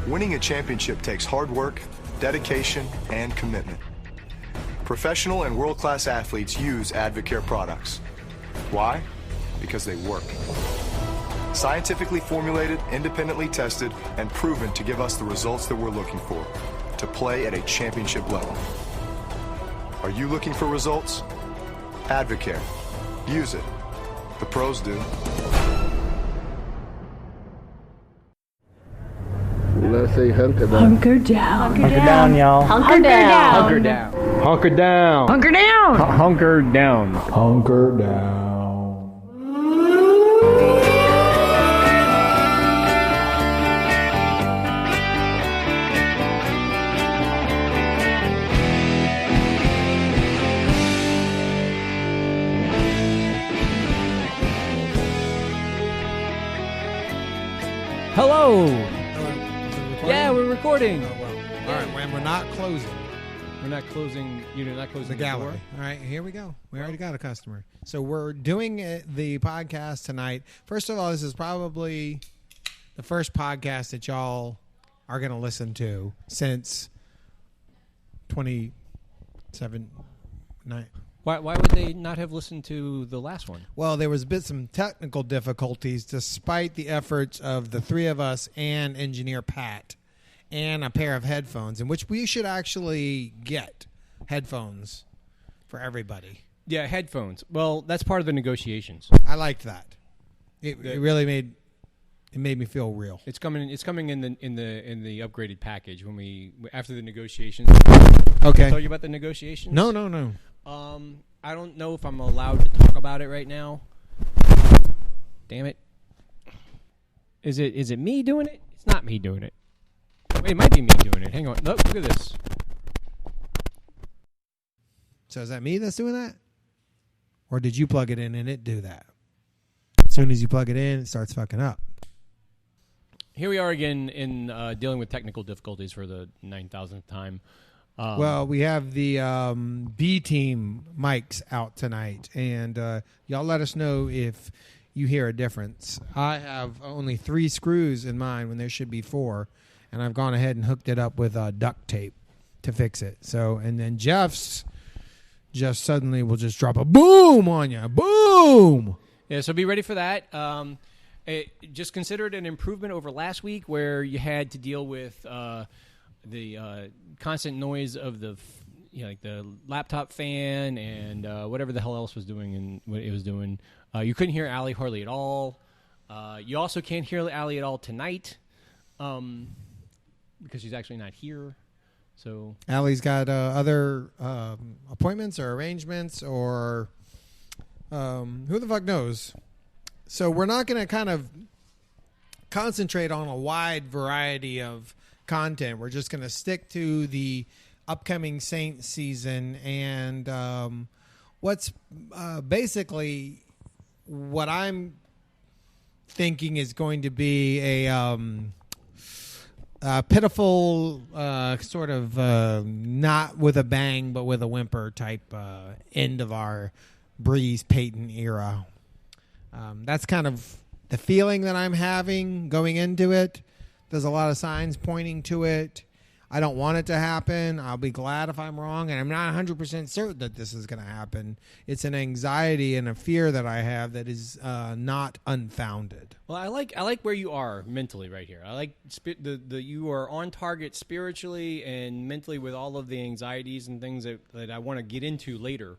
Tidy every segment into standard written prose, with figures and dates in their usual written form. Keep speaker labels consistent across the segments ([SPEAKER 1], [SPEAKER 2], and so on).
[SPEAKER 1] Winning a championship takes hard work, dedication, and commitment. Professional and world-class athletes use Advocare products. Why? Because they work. Scientifically formulated, independently tested, and proven to give us the results that we're looking for, to play at a championship level. Are you looking for results? Advocare. Use it. The pros do.
[SPEAKER 2] Let's say hunker down.
[SPEAKER 3] Hunker down.
[SPEAKER 4] Hunker down, y'all.
[SPEAKER 3] Hunker down.
[SPEAKER 4] Hunker down. Hunker down.
[SPEAKER 3] Hunker down.
[SPEAKER 4] Hunker down.
[SPEAKER 2] Hunker down.
[SPEAKER 4] Hello. Yeah, we're recording.
[SPEAKER 5] Oh, well. All right, when we're not closing.
[SPEAKER 4] We're not closing. You're not closing
[SPEAKER 5] The gallery.
[SPEAKER 4] door?
[SPEAKER 5] All right, here we go. We already got a customer. So we're doing the podcast tonight. First of all, this is probably the first podcast that y'all are going to listen to since 2009.
[SPEAKER 4] Why would they not have listened to the last one?
[SPEAKER 5] Well, there was some technical difficulties despite the efforts of the three of us and engineer Pat and a pair of headphones, in which we should actually get headphones for everybody.
[SPEAKER 4] Yeah, headphones. Well, that's part of the negotiations.
[SPEAKER 5] I liked that. It really made me feel real.
[SPEAKER 4] It's coming in the upgraded package when we after the negotiations.
[SPEAKER 5] Okay.
[SPEAKER 4] Tell you about the negotiations?
[SPEAKER 5] No.
[SPEAKER 4] I don't know if I'm allowed to talk about it right now. Damn it. Is it me doing it? It's not me doing it. Wait, it might be me doing it. Hang on. Look at this.
[SPEAKER 5] So is that me that's doing that? Or did you plug it in and it do that? As soon as you plug it in, it starts fucking up.
[SPEAKER 4] Here we are again in dealing with technical difficulties for the 9,000th time.
[SPEAKER 5] Well, we have the B-team mics out tonight, and y'all let us know if you hear a difference. I have only 3 screws in mine when there should be 4, and I've gone ahead and hooked it up with duct tape to fix it. So, and then Jeff's just suddenly will just drop a boom on you. Boom!
[SPEAKER 4] Yeah, so be ready for that. Just consider it an improvement over last week where you had to deal with the constant noise of the laptop fan and whatever the hell else was doing and what it was doing. You couldn't hear Allie hardly at all. You also can't hear Allie at all tonight because she's actually not here. So
[SPEAKER 5] Allie's got other appointments or arrangements or who the fuck knows. So we're not going to kind of concentrate on a wide variety of content. We're just going to stick to the upcoming Saints season and what's basically what I'm thinking is going to be a pitiful sort of not with a bang but with a whimper type end of our Brees Peyton era. That's kind of the feeling that I'm having going into it. There's a lot of signs pointing to it. I don't want it to happen. I'll be glad if I'm wrong, and I'm not 100% certain that this is going to happen. It's an anxiety and a fear that I have that is not unfounded.
[SPEAKER 4] Well, I like where you are mentally right here. I like the you are on target spiritually and mentally with all of the anxieties and things that I want to get into later.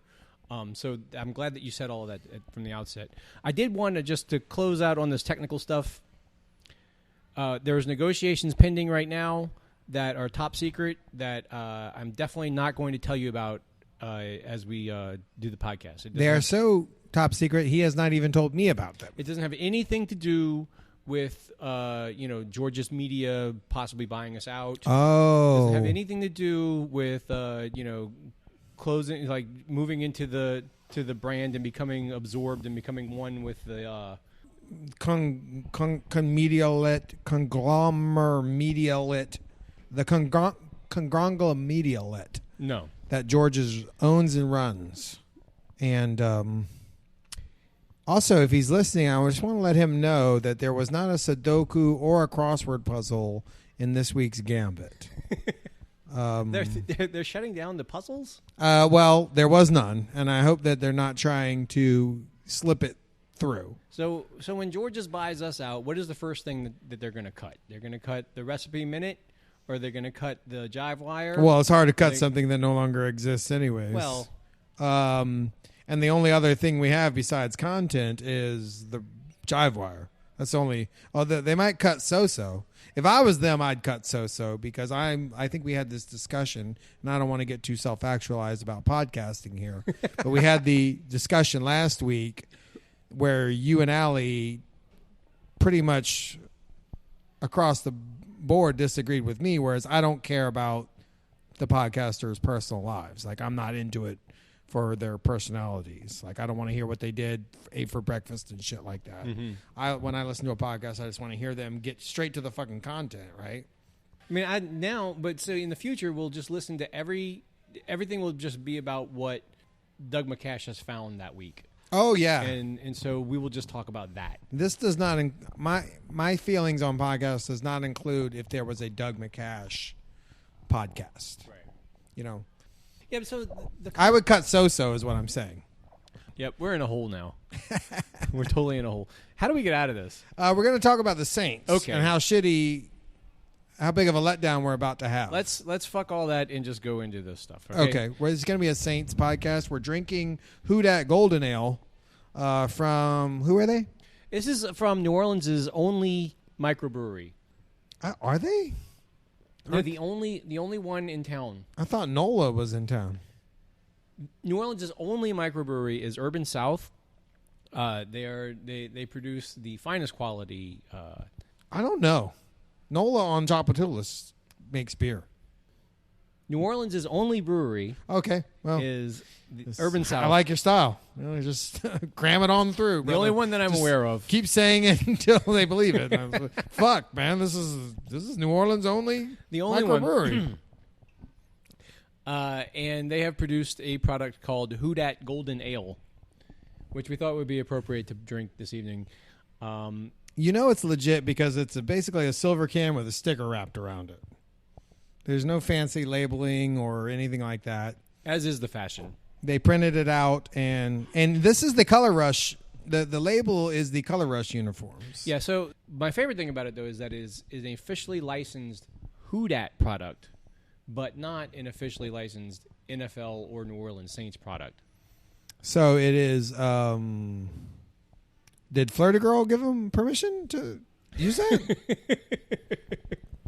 [SPEAKER 4] So I'm glad that you said all of that from the outset. I did want to just to close out on this technical stuff. There's negotiations pending right now that are top secret that I'm definitely not going to tell you about as we do the podcast.
[SPEAKER 5] They are so top secret, he has not even told me about them.
[SPEAKER 4] It doesn't have anything to do with Georgia's media possibly buying us out.
[SPEAKER 5] Oh.
[SPEAKER 4] It doesn't have anything to do with closing, like moving into the brand and becoming absorbed and becoming one with the
[SPEAKER 5] conglomerate, the conglomerate.
[SPEAKER 4] No.
[SPEAKER 5] That George owns and runs. And also, if he's listening, I just want to let him know that there was not a Sudoku or a crossword puzzle in this week's Gambit.
[SPEAKER 4] They're shutting down the puzzles?
[SPEAKER 5] Well, there was none, and I hope that they're not trying to slip it through.
[SPEAKER 4] So when George's buys us out, what is the first thing that they're going to cut? They're going to cut the recipe minute, or they're going to cut the jive wire?
[SPEAKER 5] Well, it's hard to cut something that no longer exists anyways.
[SPEAKER 4] Well...
[SPEAKER 5] and the only other thing we have besides content is the jive wire. That's only... Oh, they might cut So-So. If I was them, I'd cut So-So because I think we had this discussion, and I don't want to get too self-actualized about podcasting here, but we had the discussion last week where you and Allie pretty much across the board disagreed with me, whereas I don't care about the podcasters' personal lives. Like, I'm not into it for their personalities. Like, I don't want to hear what they ate for breakfast and shit like that. Mm-hmm. When I listen to a podcast, I just want to hear them get straight to the fucking content, right?
[SPEAKER 4] I mean, so in the future, we'll just listen to everything will just be about what Doug McCash has found that week.
[SPEAKER 5] Oh, yeah.
[SPEAKER 4] And so we will just talk about that.
[SPEAKER 5] This does not, my feelings on podcasts does not include if there was a Doug McCash podcast. Right. You know?
[SPEAKER 4] Yeah, so
[SPEAKER 5] I would cut So-So is what I'm saying.
[SPEAKER 4] Yep, we're in a hole now. We're totally in a hole. How do we get out of this?
[SPEAKER 5] We're going to talk about the Saints.
[SPEAKER 4] Okay.
[SPEAKER 5] And how big of a letdown we're about to have.
[SPEAKER 4] Let's fuck all that and just go into this stuff.
[SPEAKER 5] Okay. Well, it's going to be a Saints podcast. We're drinking Who Dat Golden Ale from, who are they?
[SPEAKER 4] This is from New Orleans' only microbrewery.
[SPEAKER 5] Are they?
[SPEAKER 4] They're the only one in town.
[SPEAKER 5] I thought NOLA was in town.
[SPEAKER 4] New Orleans' only microbrewery is Urban South. They produce the finest quality.
[SPEAKER 5] I don't know. NOLA on Tchoupitoulas makes beer.
[SPEAKER 4] New Orleans' only brewery.
[SPEAKER 5] Okay, well,
[SPEAKER 4] is Urban South.
[SPEAKER 5] I like your style. You know, just cram it on through.
[SPEAKER 4] The only one that I'm aware of.
[SPEAKER 5] Keep saying it until they believe it. Fuck, man, this is New Orleans only.
[SPEAKER 4] The only
[SPEAKER 5] microbrewery.
[SPEAKER 4] And they have produced a product called Who Dat Golden Ale, which we thought would be appropriate to drink this evening.
[SPEAKER 5] You know it's legit because it's basically a silver can with a sticker wrapped around it. There's no fancy labeling or anything like that.
[SPEAKER 4] As is the fashion.
[SPEAKER 5] They printed it out, and this is the Color Rush. The label is the Color Rush uniforms.
[SPEAKER 4] Yeah, so my favorite thing about it, though, is that it is an officially licensed Who Dat product, but not an officially licensed NFL or New Orleans Saints product.
[SPEAKER 5] So it is... did Flirty Girl give them permission to use that?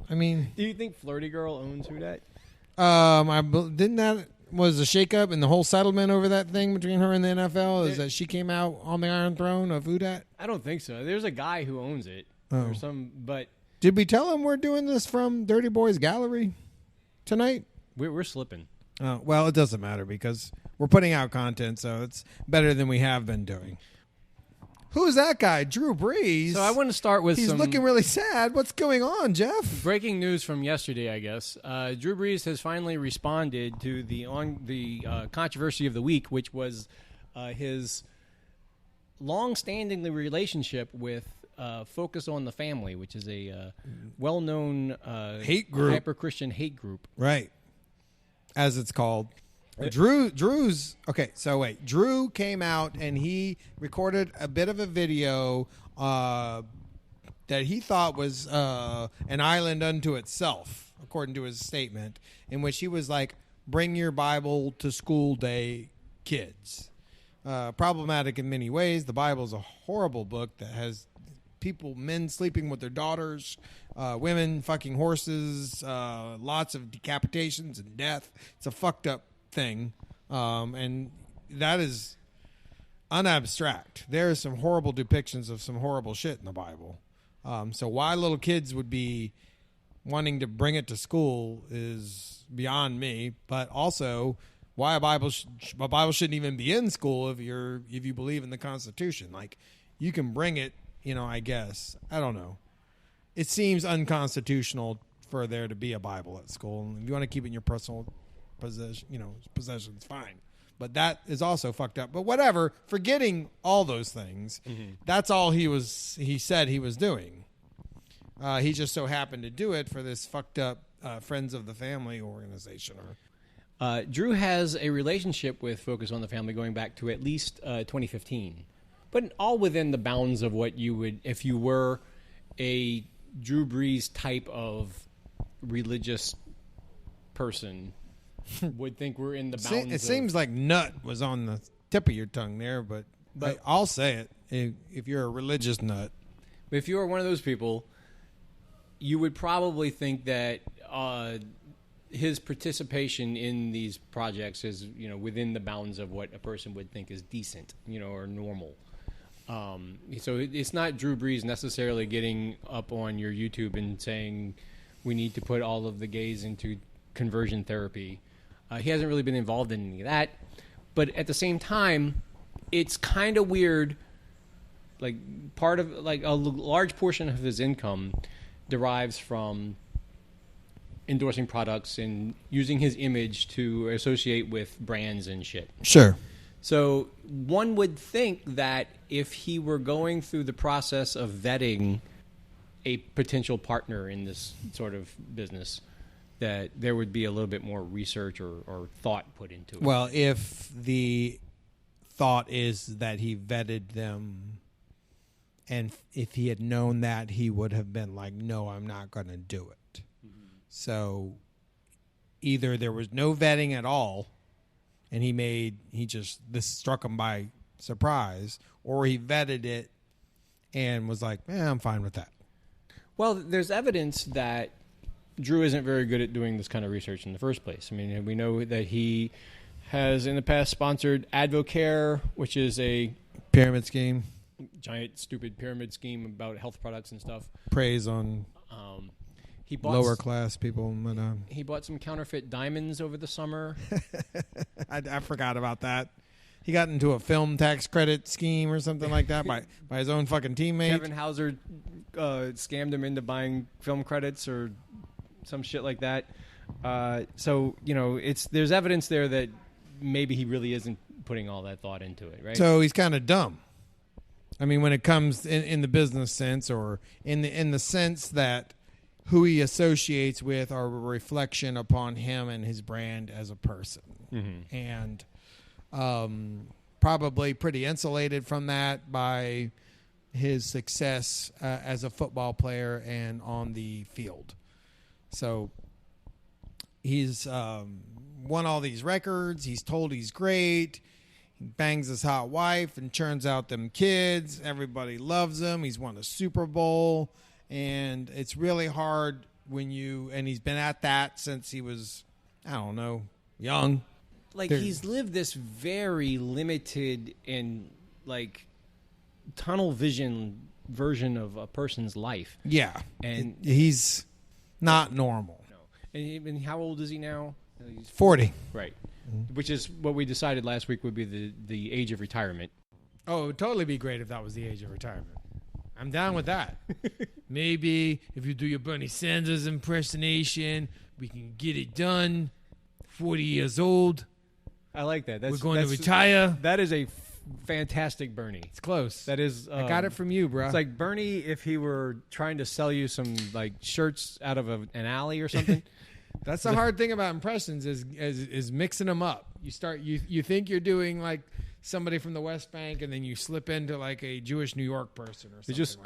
[SPEAKER 5] I mean...
[SPEAKER 4] Do you think Flirty Girl owns Who Dat?
[SPEAKER 5] Didn't that... was a shakeup and the whole settlement over that thing between her and the NFL is that she came out on the Iron Throne of Who Dat?
[SPEAKER 4] I don't think so. There's a guy who owns it.
[SPEAKER 5] Oh.
[SPEAKER 4] Or some, but...
[SPEAKER 5] Did we tell him we're doing this from Deurty Boys Gallery tonight?
[SPEAKER 4] We're slipping.
[SPEAKER 5] Oh, well, it doesn't matter because we're putting out content, so it's better than we have been doing. Who's that guy? Drew Brees.
[SPEAKER 4] So I want to start with
[SPEAKER 5] He's looking really sad. What's going on, Jeff?
[SPEAKER 4] Breaking news from yesterday, I guess. Drew Brees has finally responded to the controversy of the week, which was his long-standing relationship with Focus on the Family, which is a well-known
[SPEAKER 5] hate group,
[SPEAKER 4] hyper-Christian hate group.
[SPEAKER 5] Right. As it's called. Drew's okay. So wait, Drew came out and he recorded a bit of a video that he thought was an island unto itself, according to his statement, in which he was like, "Bring your Bible to school day, kids." Problematic in many ways. The Bible is a horrible book that has men sleeping with their daughters, women fucking horses, lots of decapitations and death. It's a fucked up thing, and that is unabstract. There are some horrible depictions of some horrible shit in the Bible. So why little kids would be wanting to bring it to school is beyond me. But also, why a Bible shouldn't even be in school if you believe in the Constitution. Like, you can bring it, I guess. I don't know. It seems unconstitutional for there to be a Bible at school. And if you want to keep it in your personal possessions, fine. But that is also fucked up. But whatever, forgetting all those things, that's all he said he was doing. He just so happened to do it for this fucked up Friends of the Family organization.
[SPEAKER 4] Drew has a relationship with Focus on the Family going back to at least 2015, but all within the bounds of what you would, if you were a Drew Brees type of religious person, would think we're in the bounds.
[SPEAKER 5] It seems like nut was on the tip of your tongue there, but I'll say it. If you're a religious nut.
[SPEAKER 4] If you are one of those people, you would probably think that his participation in these projects is, within the bounds of what a person would think is decent, or normal. So it's not Drew Brees necessarily getting up on your YouTube and saying we need to put all of the gays into conversion therapy. He hasn't really been involved in any of that. But at the same time, it's kind of weird. Like part of a large portion of his income derives from endorsing products and using his image to associate with brands and shit.
[SPEAKER 5] Sure.
[SPEAKER 4] So one would think that if he were going through the process of vetting a potential partner in this sort of business, that there would be a little bit more research or thought put into it.
[SPEAKER 5] Well, if the thought is that he vetted them, and if he had known that, he would have been like, no, I'm not going to do it. Mm-hmm. So either there was no vetting at all, and this struck him by surprise, or he vetted it and was like, I'm fine with that.
[SPEAKER 4] Well, there's evidence that Drew isn't very good at doing this kind of research in the first place. I mean, we know that he has in the past sponsored Advocare, which is a
[SPEAKER 5] pyramid scheme,
[SPEAKER 4] giant stupid pyramid scheme about health products and stuff.
[SPEAKER 5] Preys on
[SPEAKER 4] he bought
[SPEAKER 5] lower class people.
[SPEAKER 4] He bought some counterfeit diamonds over the summer.
[SPEAKER 5] I forgot about that. He got into a film tax credit scheme or something like that by his own fucking teammate.
[SPEAKER 4] Kevin Hauser scammed him into buying film credits or some shit like that. So there's evidence there that maybe he really isn't putting all that thought into it, right?
[SPEAKER 5] So he's kind of dumb. I mean, when it comes in the business sense, or in the sense that who he associates with are a reflection upon him and his brand as a person, mm-hmm. and probably pretty insulated from that by his success as a football player and on the field. So he's won all these records. He's told he's great. He bangs his hot wife and churns out them kids. Everybody loves him. He's won a Super Bowl. And it's really hard and he's been at that since he was, young.
[SPEAKER 4] He's lived this very limited and tunnel vision version of a person's life.
[SPEAKER 5] Yeah.
[SPEAKER 4] And
[SPEAKER 5] he's not normal.
[SPEAKER 4] No. And how old is he now?
[SPEAKER 5] He's 40.
[SPEAKER 4] Right. Mm-hmm. Which is what we decided last week would be the age of retirement.
[SPEAKER 5] Oh, it would totally be great if that was the age of retirement. I'm down with that. Maybe if you do your Bernie Sanders impersonation, we can get it done. 40 years old.
[SPEAKER 4] I like that.
[SPEAKER 5] We're going to retire.
[SPEAKER 4] That is a fantastic Bernie.
[SPEAKER 5] It's close.
[SPEAKER 4] That is.
[SPEAKER 5] I got it from you, bro.
[SPEAKER 4] It's like Bernie if he were trying to sell you some shirts out of an alley or something.
[SPEAKER 5] That's the hard thing about impressions is mixing them up. You think you're doing somebody from the West Bank, and then you slip into a Jewish New York person or something.
[SPEAKER 4] You just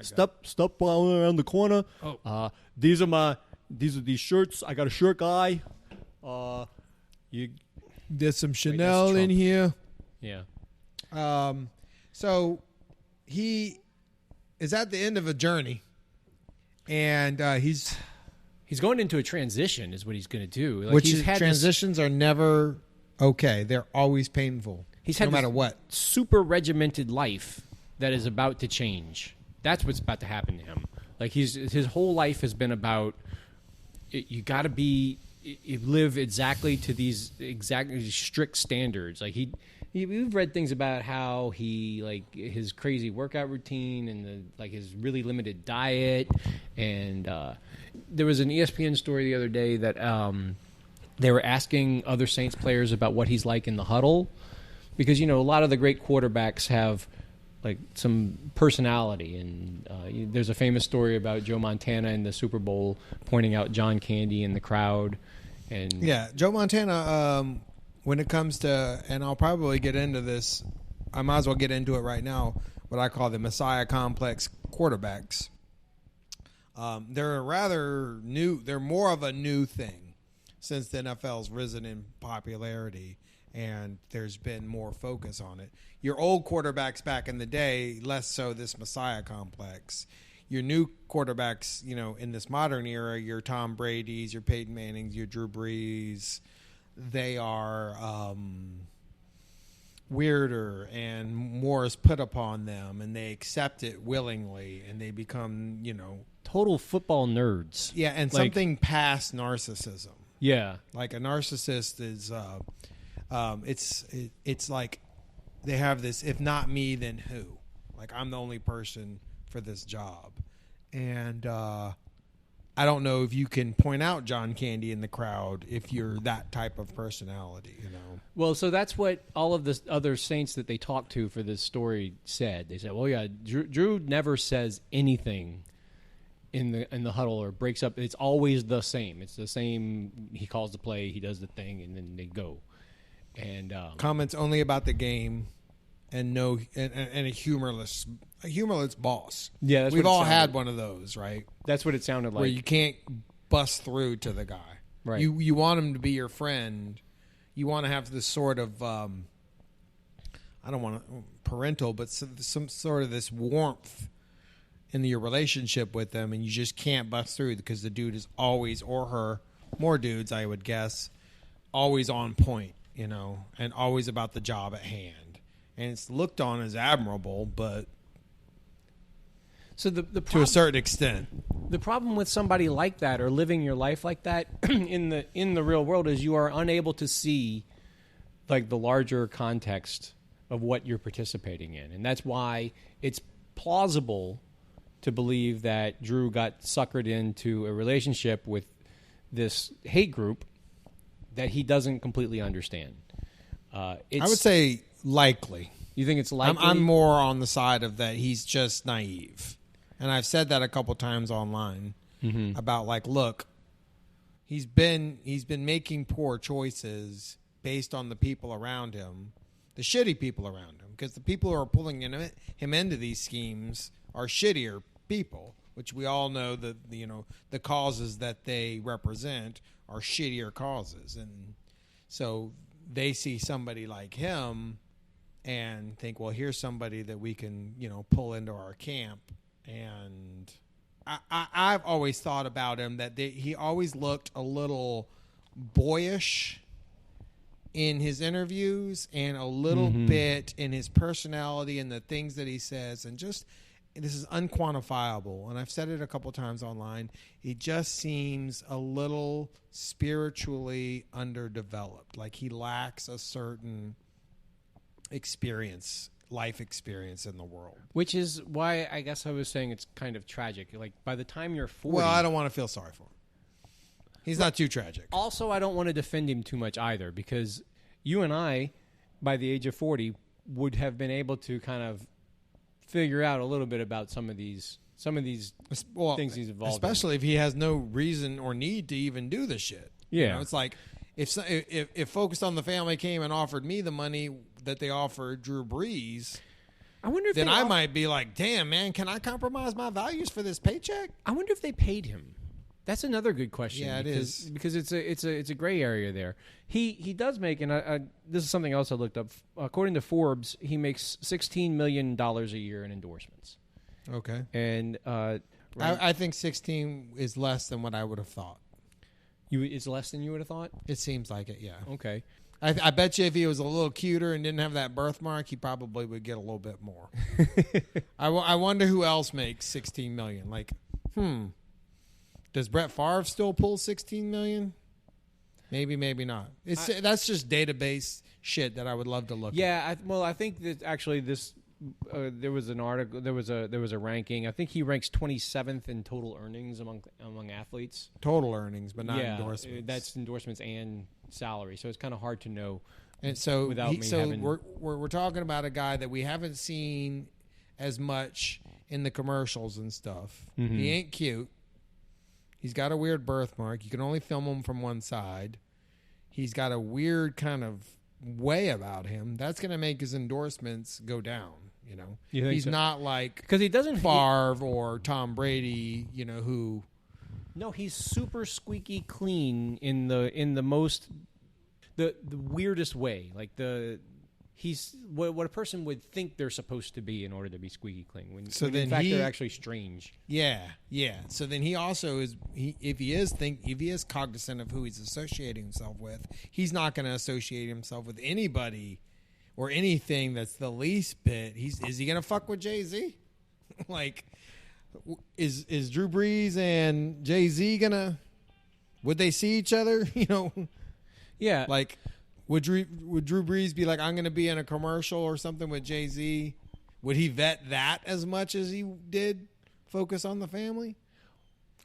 [SPEAKER 4] step around the corner.
[SPEAKER 5] Oh,
[SPEAKER 4] these are these shirts. I got a shirt guy.
[SPEAKER 5] There's some Chanel in here.
[SPEAKER 4] Yeah.
[SPEAKER 5] So he is at the end of a journey, and he's
[SPEAKER 4] going into a transition. Is what he's going to do.
[SPEAKER 5] Transitions are never okay. They're always painful.
[SPEAKER 4] He's had
[SPEAKER 5] no matter what.
[SPEAKER 4] Super regimented life that is about to change. That's what's about to happen to him. His whole life has been about you got to live exactly to these strict standards. We've read things about how he his crazy workout routine and his really limited diet, and there was an ESPN story the other day that they were asking other Saints players about what he's like in the huddle, because a lot of the great quarterbacks have like some personality. And there's a famous story about Joe Montana in the Super Bowl pointing out John Candy in the crowd. And
[SPEAKER 5] yeah, Joe Montana, when it comes to, and I'll probably get into this, I might as well get into it right now, what I call the Messiah complex quarterbacks. They're rather new. They're more of a new thing since the NFL's risen in popularity and there's been more focus on it. Your old quarterbacks back in the day, less so this Messiah complex. Your new quarterbacks, in this modern era, your Tom Brady's, your Peyton Manning's, your Drew Brees, they are weirder and more is put upon them, and they accept it willingly, and they become,
[SPEAKER 4] total football nerds.
[SPEAKER 5] Yeah, and something past narcissism.
[SPEAKER 4] Yeah.
[SPEAKER 5] Like a narcissist is, it's like they have this, if not me, then who? Like, I'm the only person for this job. And I don't know if you can point out John Candy in the crowd if you're that type of personality,
[SPEAKER 4] Well, so that's what all of the other saints that they talked to for this story said. They said, well, yeah, Drew never says anything in the huddle or breaks up. It's always the same. It's the same. He calls the play, he does the thing, and then they go. And
[SPEAKER 5] comments only about the game, and a humorless boss.
[SPEAKER 4] Yeah, that's
[SPEAKER 5] we've
[SPEAKER 4] what it
[SPEAKER 5] all
[SPEAKER 4] sounded.
[SPEAKER 5] had one of those, right?
[SPEAKER 4] That's what it sounded like.
[SPEAKER 5] Where you can't bust through to the guy.
[SPEAKER 4] Right.
[SPEAKER 5] You want him to be your friend. You want to have this sort of I don't want to parental, but some sort of this warmth in your relationship with them, and you just can't bust through because the dude is always, or her, more dudes, I would guess, always on point, and always about the job at hand. And it's looked on as admirable, but
[SPEAKER 4] so
[SPEAKER 5] to a certain extent.
[SPEAKER 4] The problem with somebody like that or living your life like that in the real world is you are unable to see like the larger context of what you're participating in. And that's why it's plausible to believe that Drew got suckered into a relationship with this hate group that he doesn't completely understand. I
[SPEAKER 5] would say likely.
[SPEAKER 4] You think it's likely?
[SPEAKER 5] I'm more on the side of that he's just naive. And I've said that a couple times online about look, he's been making poor choices based on the people around him, the shitty people around him, because the people who are pulling him into these schemes are shittier people, which we all know that the causes that they represent are shittier causes, and so they see somebody like him and think, well, here's somebody that we can pull into our camp. And I've always thought about him that he always looked a little boyish in his interviews and a little bit in his personality and the things that he says. And just, this is unquantifiable. And I've said it a couple times online. He just seems a little spiritually underdeveloped. Like he lacks a certain life experience in the world.
[SPEAKER 4] Which is why I guess I was saying it's kind of tragic. Like by the time you're 40...
[SPEAKER 5] Well, I don't want to feel sorry for him. He's not too tragic.
[SPEAKER 4] Also, I don't want to defend him too much either, because you and I, by the age of 40, would have been able to kind of figure out a little bit about some of these things he's involved
[SPEAKER 5] especially if he has no reason or need to even do the shit.
[SPEAKER 4] Yeah.
[SPEAKER 5] It's like if Focused on the Family came and offered me the money that they offered Drew Brees,
[SPEAKER 4] I wonder if
[SPEAKER 5] then I might be like, damn, man, can I compromise my values for this paycheck?
[SPEAKER 4] I wonder if they paid him. That's another good question.
[SPEAKER 5] Yeah, it is,
[SPEAKER 4] because it's a gray area there. He does make, and this is something else I looked up. According to Forbes, he makes $16 million a year in endorsements.
[SPEAKER 5] Okay,
[SPEAKER 4] and
[SPEAKER 5] I think 16 is less than what I would have thought.
[SPEAKER 4] It's less than you would have thought?
[SPEAKER 5] It seems like it, yeah.
[SPEAKER 4] Okay.
[SPEAKER 5] I bet you if he was a little cuter and didn't have that birthmark, he probably would get a little bit more. I wonder who else makes $16 million. Like, does Brett Favre still pull $16 million? Maybe, maybe not. That's just database shit that I would love to look at.
[SPEAKER 4] Yeah, I think that actually this there was an article, there was a ranking. I think he ranks 27th in total earnings among athletes.
[SPEAKER 5] Total earnings, but not endorsements.
[SPEAKER 4] That's endorsements and salary. So it's kind of hard to know.
[SPEAKER 5] And so
[SPEAKER 4] we're talking about a guy
[SPEAKER 5] that we haven't seen as much in the commercials and stuff.
[SPEAKER 4] Mm-hmm.
[SPEAKER 5] He ain't cute. He's got a weird birthmark. You can only film him from one side. He's got a weird kind of way about him. That's going to make his endorsements go down.
[SPEAKER 4] You think
[SPEAKER 5] he's
[SPEAKER 4] so?
[SPEAKER 5] not like
[SPEAKER 4] Because he doesn't
[SPEAKER 5] Favre or Tom Brady. Who.
[SPEAKER 4] No, he's super squeaky clean in the most the weirdest way. Like he's what a person would think they're supposed to be in order to be squeaky clean. When in fact they're actually strange.
[SPEAKER 5] Yeah. So then he also is. If he is cognizant of who he's associating himself with, he's not going to associate himself with anybody or anything that's the least bit. Is he going to fuck with Jay-Z? Like, is Drew Brees and Jay-Z gonna? Would they see each other?
[SPEAKER 4] Yeah.
[SPEAKER 5] Like, would Drew Brees be like, I'm going to be in a commercial or something with Jay-Z? Would he vet that as much as he did focus on the family?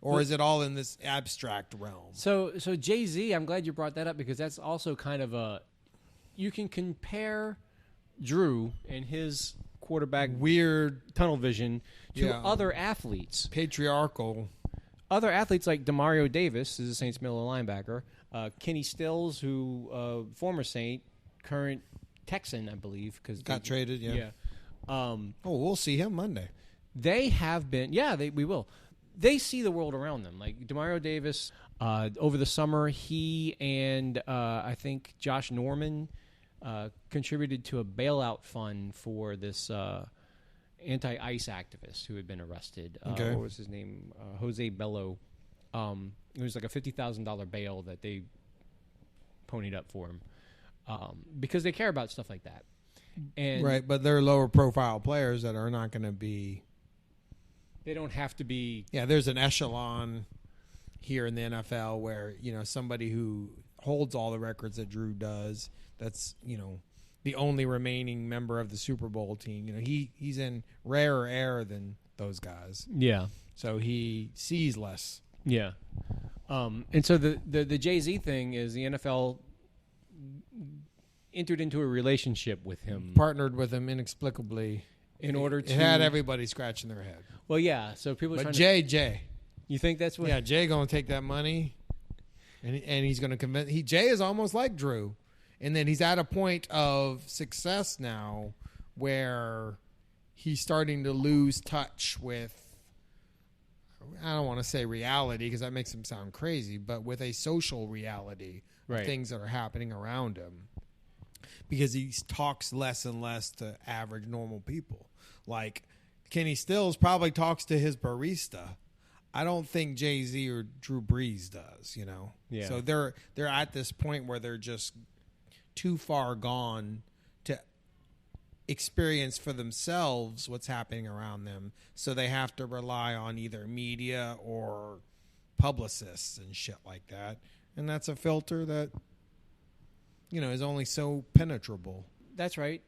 [SPEAKER 5] Or is it all in this abstract realm?
[SPEAKER 4] So Jay-Z, I'm glad you brought that up because that's also kind of you can compare Drew and his quarterback
[SPEAKER 5] Weird
[SPEAKER 4] tunnel vision to other athletes.
[SPEAKER 5] patriarchal.
[SPEAKER 4] Other athletes like Demario Davis is a Saints middle linebacker. Kenny Stills, who former Saint, current Texan, I believe, because
[SPEAKER 5] Got traded, yeah. We'll see him Monday.
[SPEAKER 4] They have been, we will. They see the world around them. Like Demario Davis, over the summer, he and I think Josh Norman contributed to a bailout fund for this anti-ICE activist who had been arrested.
[SPEAKER 5] Okay.
[SPEAKER 4] What was his name? Jose Bello. It was like a $50,000 bail that they ponied up for him because they care about stuff like that. And
[SPEAKER 5] Right, but they're lower profile players that are not going to be.
[SPEAKER 4] they don't have to be.
[SPEAKER 5] Yeah, there's an echelon here in the NFL where somebody who holds all the records that Drew does. That's the only remaining member of the Super Bowl team. He's in rarer air than those guys.
[SPEAKER 4] Yeah.
[SPEAKER 5] So he sees less.
[SPEAKER 4] Yeah. And so the Jay-Z thing is the NFL entered into a relationship with him.
[SPEAKER 5] Partnered with him inexplicably.
[SPEAKER 4] In order to...
[SPEAKER 5] It had everybody scratching their head.
[SPEAKER 4] Well, yeah. So people are
[SPEAKER 5] But
[SPEAKER 4] trying
[SPEAKER 5] Jay.
[SPEAKER 4] You think that's what...
[SPEAKER 5] Yeah, Jay going to take that money, and he's going to convince... Jay is almost like Drew. And then he's at a point of success now where he's starting to lose touch with... I don't want to say reality because that makes him sound crazy, but with a social reality of things that are happening around him. Because he talks less and less to average normal people. Like Kenny Stills probably talks to his barista. I don't think Jay-Z or Drew Brees does,
[SPEAKER 4] Yeah.
[SPEAKER 5] So they're at this point where they're just too far gone to experience for themselves what's happening around them. So they have to rely on either media or publicists and shit like that. And that's a filter that, is only so penetrable.
[SPEAKER 4] That's right.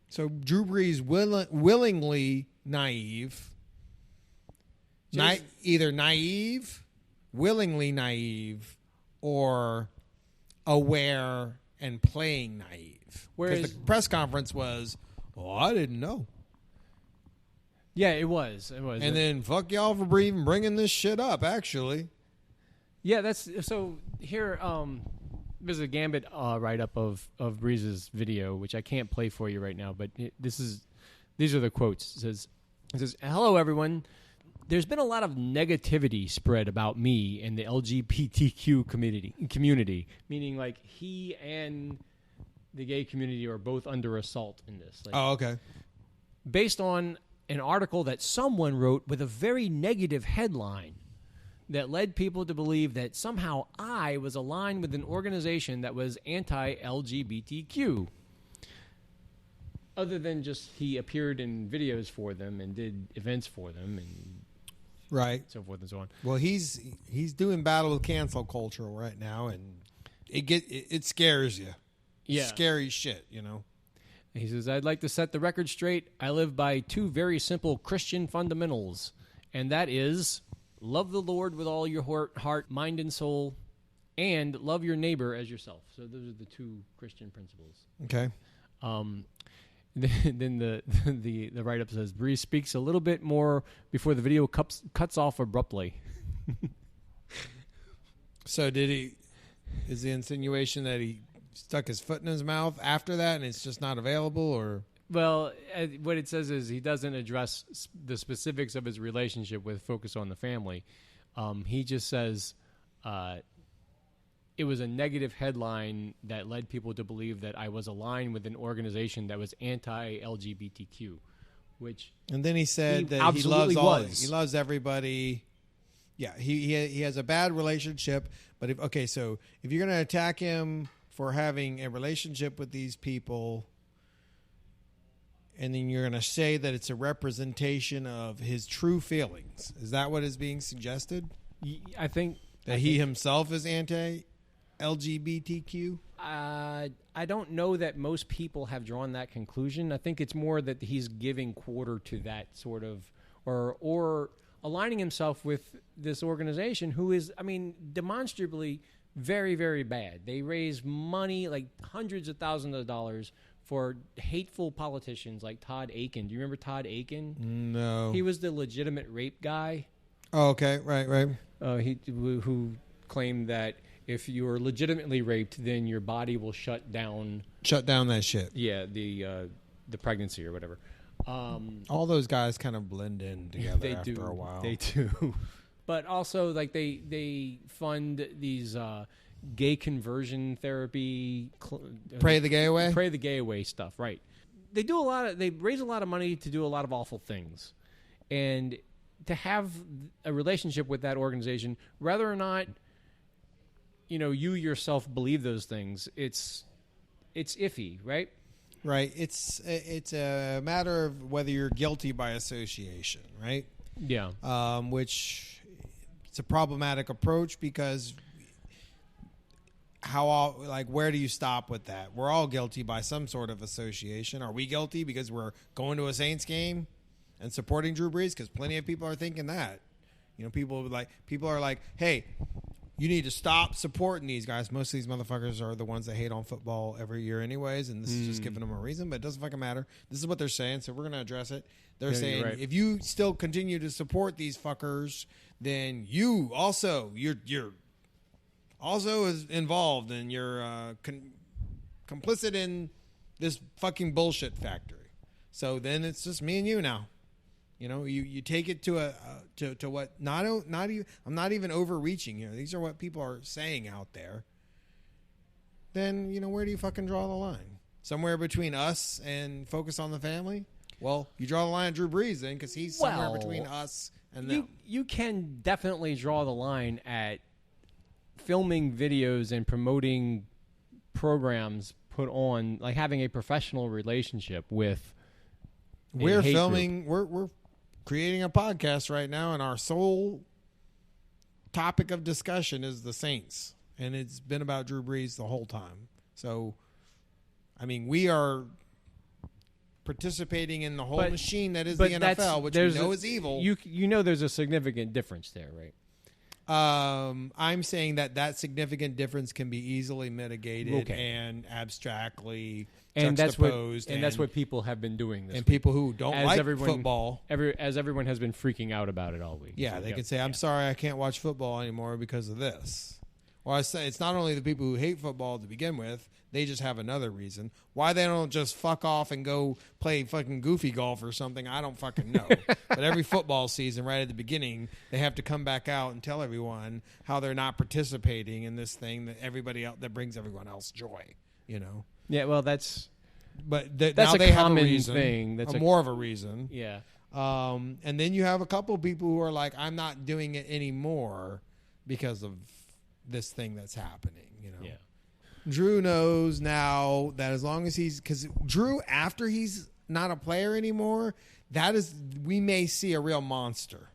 [SPEAKER 5] So Drew Brees willingly naive. Either naive, willingly naive, or aware and playing naive. Whereas the press conference was, I didn't know.
[SPEAKER 4] Yeah, it was.
[SPEAKER 5] And then fuck y'all for even bringing this shit up, actually.
[SPEAKER 4] Yeah, that's... So here... There's a Gambit write-up of Breeze's video, which I can't play for you right now, but these are the quotes. It says, "Hello, everyone. There's been a lot of negativity spread about me and the LGBTQ community, meaning like he and the gay community are both under assault in this. Like,
[SPEAKER 5] okay.
[SPEAKER 4] Based on an article that someone wrote with a very negative headline that led people to believe that somehow I was aligned with an organization that was anti-LGBTQ. Other than just he appeared in videos for them and did events for them and so forth and so on.
[SPEAKER 5] Well, he's doing battle with cancel culture right now, and it scares you.
[SPEAKER 4] Yeah,
[SPEAKER 5] scary shit,
[SPEAKER 4] He says, "I'd like to set the record straight. I live by two very simple Christian fundamentals, and that is." Love the Lord with all your heart, mind, and soul, and love your neighbor as yourself. So those are the two Christian principles.
[SPEAKER 5] Okay.
[SPEAKER 4] And then the write-up says, Brees speaks a little bit more before the video cuts off abruptly.
[SPEAKER 5] So is the insinuation that he stuck his foot in his mouth after that and it's just not available, or?
[SPEAKER 4] Well, what it says is he doesn't address the specifics of his relationship with focus on the family. He just says it was a negative headline that led people to believe that I was aligned with an organization that was anti-LGBTQ, which
[SPEAKER 5] and then he said that he loves everybody. Yeah, he has a bad relationship, but if you're going to attack him for having a relationship with these people, and then you're going to say that it's a representation of his true feelings, is that what is being suggested?
[SPEAKER 4] I think
[SPEAKER 5] that he himself is anti-LGBTQ?
[SPEAKER 4] I don't know that most people have drawn that conclusion. I think it's more that he's giving quarter to that sort of, or aligning himself with this organization who is, demonstrably very, very bad. They raise money, like hundreds of thousands of dollars, for hateful politicians like Todd Aiken. Do you remember Todd Aiken?
[SPEAKER 5] No.
[SPEAKER 4] He was the legitimate rape guy.
[SPEAKER 5] Oh, okay. Right.
[SPEAKER 4] Who claimed that if you are legitimately raped, then your body will shut down
[SPEAKER 5] that shit.
[SPEAKER 4] Yeah, the pregnancy or whatever.
[SPEAKER 5] All those guys kind of blend in together after a while.
[SPEAKER 4] They do. But also, like, they fund these gay conversion therapy.
[SPEAKER 5] Pray the gay away?
[SPEAKER 4] Pray the gay away stuff, right. They raise a lot of money to do a lot of awful things. And to have a relationship with that organization, whether or not, you yourself believe those things, it's iffy, right?
[SPEAKER 5] Right. It's a matter of whether you're guilty by association, right?
[SPEAKER 4] Yeah.
[SPEAKER 5] Which it's a problematic approach because where do you stop with that? We're all guilty by some sort of association. Are we guilty because we're going to a Saints game and supporting Drew Brees? Because plenty of people are thinking that. People are like, hey, you need to stop supporting these guys. Most of these motherfuckers are the ones that hate on football every year anyways, and this is just giving them a reason, but it doesn't fucking matter. This is what they're saying, so we're going to address it. They're saying, right, if you still continue to support these fuckers, then you also, you're also is involved and you're complicit in this fucking bullshit factory. So then it's just me and you now. You take it to what not even, I'm not even overreaching here. These are what people are saying out there. Then where do you fucking draw the line? Somewhere between us and focus on the family? Well, you draw the line at Drew Brees then, because he's somewhere between us and them.
[SPEAKER 4] You can definitely draw the line at filming videos and promoting programs put on, like having a professional relationship with.
[SPEAKER 5] We're filming. We're creating a podcast right now, and our sole topic of discussion is the Saints, and it's been about Drew Brees the whole time. So, we are participating in the whole machine that is the NFL, which we know is evil.
[SPEAKER 4] There's a significant difference there, right?
[SPEAKER 5] I'm saying that significant difference can be easily mitigated and abstractly juxtaposed.
[SPEAKER 4] That's what people have been doing this week.
[SPEAKER 5] People who don't like football.
[SPEAKER 4] As everyone has been freaking out about it all week.
[SPEAKER 5] Yeah, they can say, I'm sorry, I can't watch football anymore because of this. Well, I say it's not only the people who hate football to begin with, they just have another reason. Why they don't just fuck off and go play fucking goofy golf or something, I don't fucking know. But every football season, right at the beginning, they have to come back out and tell everyone how they're not participating in this thing that brings everyone else joy,
[SPEAKER 4] Yeah, well, that's
[SPEAKER 5] now
[SPEAKER 4] a
[SPEAKER 5] they
[SPEAKER 4] common
[SPEAKER 5] have a reason,
[SPEAKER 4] thing. That's
[SPEAKER 5] more of a reason.
[SPEAKER 4] Yeah.
[SPEAKER 5] And then you have a couple people who are like, I'm not doing it anymore because of this thing that's happening,
[SPEAKER 4] Yeah.
[SPEAKER 5] Drew knows now that as long as because Drew, after he's not a player anymore, we may see a real monster.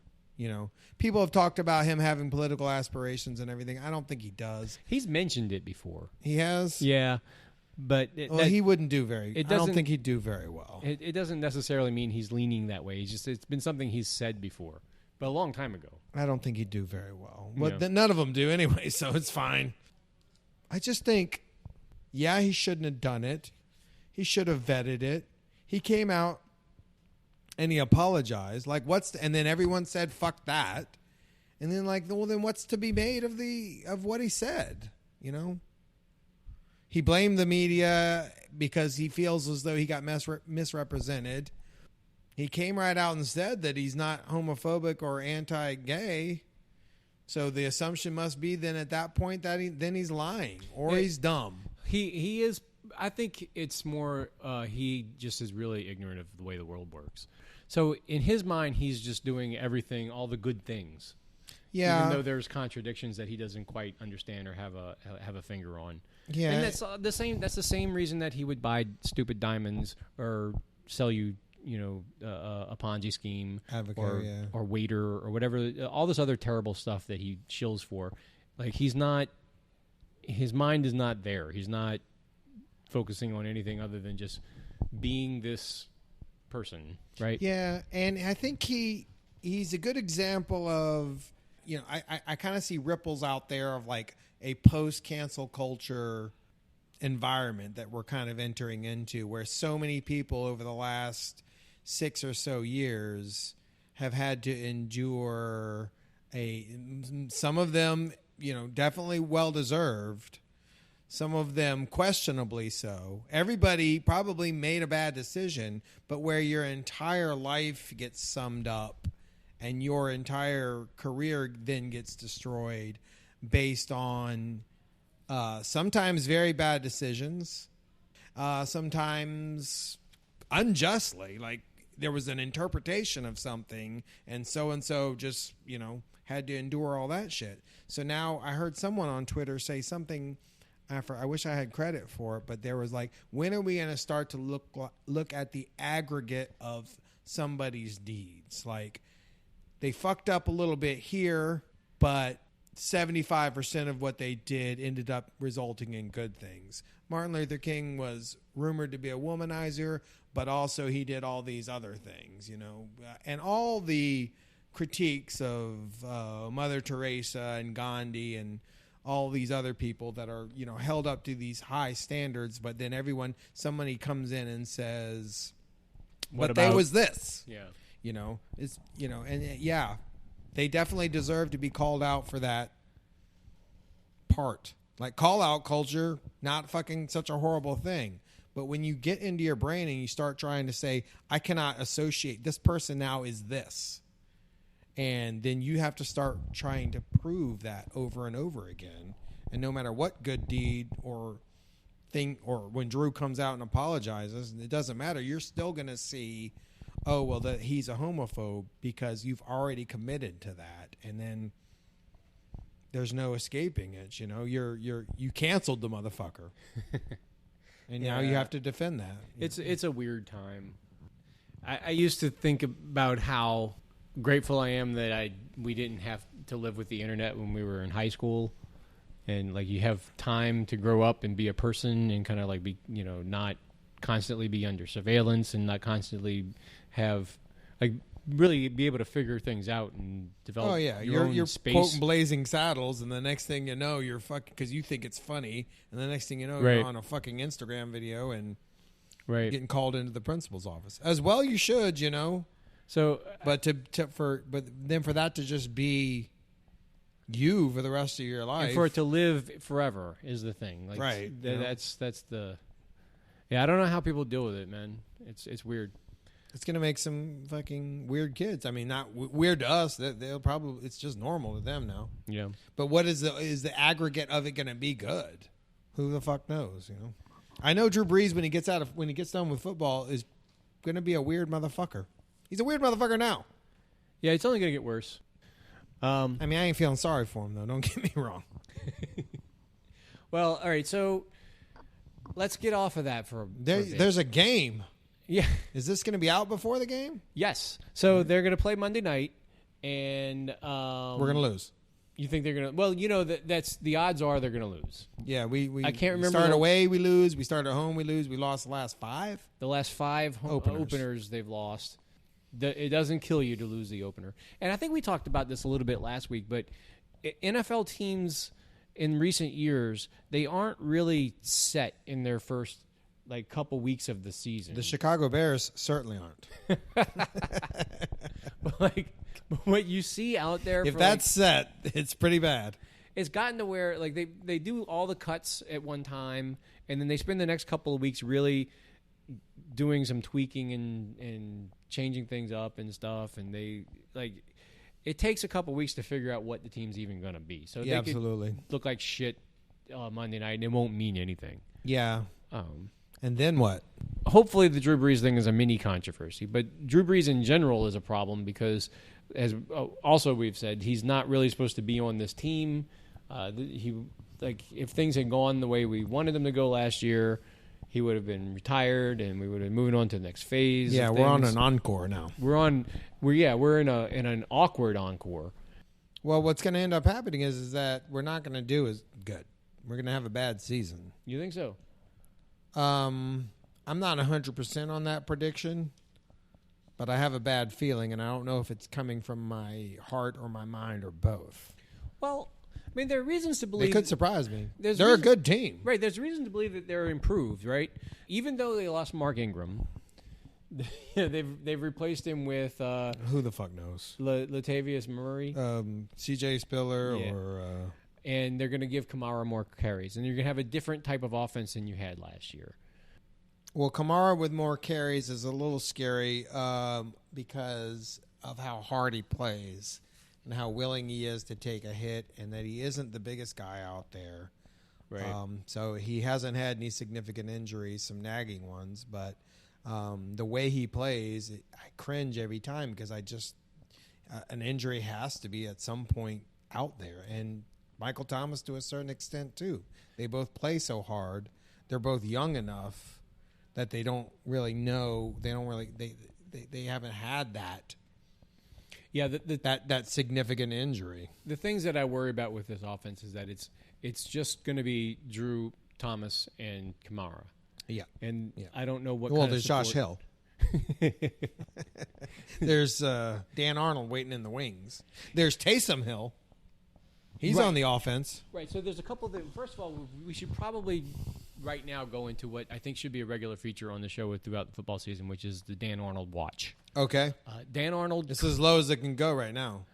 [SPEAKER 5] People have talked about him having political aspirations and everything. I don't think he does.
[SPEAKER 4] He's mentioned it before.
[SPEAKER 5] He has?
[SPEAKER 4] Yeah. But
[SPEAKER 5] he wouldn't do I don't think he'd do very well.
[SPEAKER 4] It doesn't necessarily mean he's leaning that way. It's been something he's said before, but a long time ago.
[SPEAKER 5] I don't think he'd do very well. But none of them do anyway, so it's fine. I just think, he shouldn't have done it. He should have vetted it. he came out and he apologized. Like, and then everyone said, fuck that. And then like, well, then what's to be made of what he said? You know? He blamed the media because he feels as though he got misrepresented. He came right out and said that he's not homophobic or anti-gay. So the assumption must be then at that point that he's lying or he's dumb.
[SPEAKER 4] He is. I think it's more he just is really ignorant of the way the world works. So in his mind, he's just doing everything, all the good things.
[SPEAKER 5] Yeah.
[SPEAKER 4] Even though there's contradictions that he doesn't quite understand or have a finger on.
[SPEAKER 5] Yeah.
[SPEAKER 4] And that's the same. That's the same reason that he would buy stupid diamonds or sell you, a Ponzi scheme, or waiter or whatever. All this other terrible stuff that he shills for. Like he's not. His mind is not there. He's not focusing on anything other than just being this person, right?
[SPEAKER 5] Yeah, and I think he's a good example of, I kind of see ripples out there of like a post-cancel culture environment that we're kind of entering into, where so many people over the last 6 or so years have had to endure some of them, definitely well-deserved, some of them questionably so. Everybody probably made a bad decision, but where your entire life gets summed up and your entire career then gets destroyed based on sometimes very bad decisions, sometimes unjustly, like there was an interpretation of something and so just, had to endure all that shit. So now I heard someone on Twitter say something, I wish I had credit for it, but there was like, when are we going to start to look at the aggregate of somebody's deeds? Like, they fucked up a little bit here, but 75% of what they did ended up resulting in good things. Martin Luther King was rumored to be a womanizer, but also he did all these other things, and all the critiques of Mother Teresa and Gandhi and all these other people that are, held up to these high standards, but then somebody comes in and says, but there was this.
[SPEAKER 4] Yeah.
[SPEAKER 5] They definitely deserve to be called out for that part. Like, call out culture, not fucking such a horrible thing. But when you get into your brain and you start trying to say, I cannot associate, this person now is this. And then you have to start trying to prove that over and over again. And no matter what good deed or thing, or when Drew comes out and apologizes, it doesn't matter. You're still going to see, oh, well, that he's a homophobe because you've already committed to that. And then there's no escaping it. You canceled the motherfucker. And now you have to defend that.
[SPEAKER 4] It's a weird time. I used to think about how grateful I am that we didn't have to live with the internet when we were in high school, and like you have time to grow up and be a person and kind of like be not constantly be under surveillance and not constantly have like really be able to figure things out and develop.
[SPEAKER 5] Oh yeah,
[SPEAKER 4] your own
[SPEAKER 5] you're
[SPEAKER 4] space.
[SPEAKER 5] quoting Blazing Saddles, and the next thing you know, you're fucking because you think it's funny, and the next thing you know,
[SPEAKER 4] Right.
[SPEAKER 5] you're on a fucking Instagram video and
[SPEAKER 4] Right.
[SPEAKER 5] getting called into the principal's office. As well, you should,
[SPEAKER 4] So,
[SPEAKER 5] But but then for that to just be you for the rest of your life,
[SPEAKER 4] and for it to live forever is the thing. Like,
[SPEAKER 5] Right,
[SPEAKER 4] That's the. Yeah, I don't know how people deal with it, man. It's weird.
[SPEAKER 5] it's gonna make some fucking weird kids. I mean, not weird to us. They'll probably it's just normal to them now.
[SPEAKER 4] Yeah.
[SPEAKER 5] But what is the aggregate of it gonna be good? Who the fuck knows? I know Drew Brees when he gets done with football is gonna be a weird motherfucker. He's a weird motherfucker now.
[SPEAKER 4] Yeah, it's only gonna get worse.
[SPEAKER 5] I mean, I ain't feeling sorry for him though. Don't get me wrong.
[SPEAKER 4] Well, all right. So let's get off of that for a bit.
[SPEAKER 5] There's a game.
[SPEAKER 4] Yeah.
[SPEAKER 5] Is this going to be out before the game?
[SPEAKER 4] Yes. So they're going to play Monday night, and
[SPEAKER 5] We're going to lose.
[SPEAKER 4] You think they're going to? Well, that's the odds are they're going to lose.
[SPEAKER 5] Yeah, we
[SPEAKER 4] I can't remember
[SPEAKER 5] We start away, we lose. We start at home, we lose. We lost the last 5.
[SPEAKER 4] The last 5 openers they've lost. It doesn't kill you to lose the opener. And I think we talked about this a little bit last week, but NFL teams in recent years, they aren't really set in their first like couple weeks of the season.
[SPEAKER 5] The Chicago Bears certainly aren't.
[SPEAKER 4] Like what you see out there.
[SPEAKER 5] If that's set, it's pretty bad.
[SPEAKER 4] It's gotten to where like they do all the cuts at one time, and then they spend the next couple of weeks really doing some tweaking and changing things up and stuff, and they like it takes a couple weeks to figure out what the team's even going to be. So
[SPEAKER 5] Yeah,
[SPEAKER 4] they
[SPEAKER 5] absolutely.
[SPEAKER 4] could look like shit Monday night, and it won't mean anything.
[SPEAKER 5] Yeah. And then what?
[SPEAKER 4] Hopefully the Drew Brees thing is a mini controversy, but Drew Brees in general is a problem because, as also we've said, he's not really supposed to be on this team. If things had gone the way we wanted them to go last year, he would have been retired, and we would have been moving on to the next phase.
[SPEAKER 5] Yeah, we're on an encore now.
[SPEAKER 4] We're in an awkward encore.
[SPEAKER 5] Well, what's going to end up happening is that we're not going to do as good. We're going to have a bad season.
[SPEAKER 4] You think so?
[SPEAKER 5] I'm not 100% on that prediction, but I have a bad feeling, and I don't know if it's coming from my heart or my mind or both.
[SPEAKER 4] Well, I mean, there are reasons to believe...
[SPEAKER 5] They could surprise me.
[SPEAKER 4] They're
[SPEAKER 5] a good team.
[SPEAKER 4] Right, there's reason to believe that they're improved, right? Even though they lost Mark Ingram, they've replaced him with...
[SPEAKER 5] who the fuck knows?
[SPEAKER 4] Latavius Murray.
[SPEAKER 5] C.J. Spiller
[SPEAKER 4] Yeah.
[SPEAKER 5] or...
[SPEAKER 4] and they're going to give Kamara more carries, and you're going to have a different type of offense than you had last year.
[SPEAKER 5] Well, Kamara with more carries is a little scary because of how hard he plays and how willing he is to take a hit, and that he isn't the biggest guy out there.
[SPEAKER 4] Right.
[SPEAKER 5] So he hasn't had any significant injuries, some nagging ones, but the way he plays, I cringe every time because an injury has to be at some point out there. And Michael Thomas to a certain extent too. They both play so hard. They're both young enough that they don't really know. They haven't had that.
[SPEAKER 4] Yeah,
[SPEAKER 5] that significant injury.
[SPEAKER 4] The things that I worry about with this offense is that it's just going to be Drew, Thomas, and Kamara.
[SPEAKER 5] Yeah,
[SPEAKER 4] and
[SPEAKER 5] yeah.
[SPEAKER 4] I don't know what.
[SPEAKER 5] Well,
[SPEAKER 4] kind
[SPEAKER 5] there's
[SPEAKER 4] of
[SPEAKER 5] Josh Hill. There's Dan Arnold waiting in the wings. There's Taysom Hill. He's
[SPEAKER 4] right.
[SPEAKER 5] on the offense.
[SPEAKER 4] Right. So there's a couple of things. First of all, we should probably right now go into what I think should be a regular feature on the show throughout the football season, which is the Dan Arnold watch.
[SPEAKER 5] Okay.
[SPEAKER 4] Dan Arnold.
[SPEAKER 5] It's as low as it can go right now.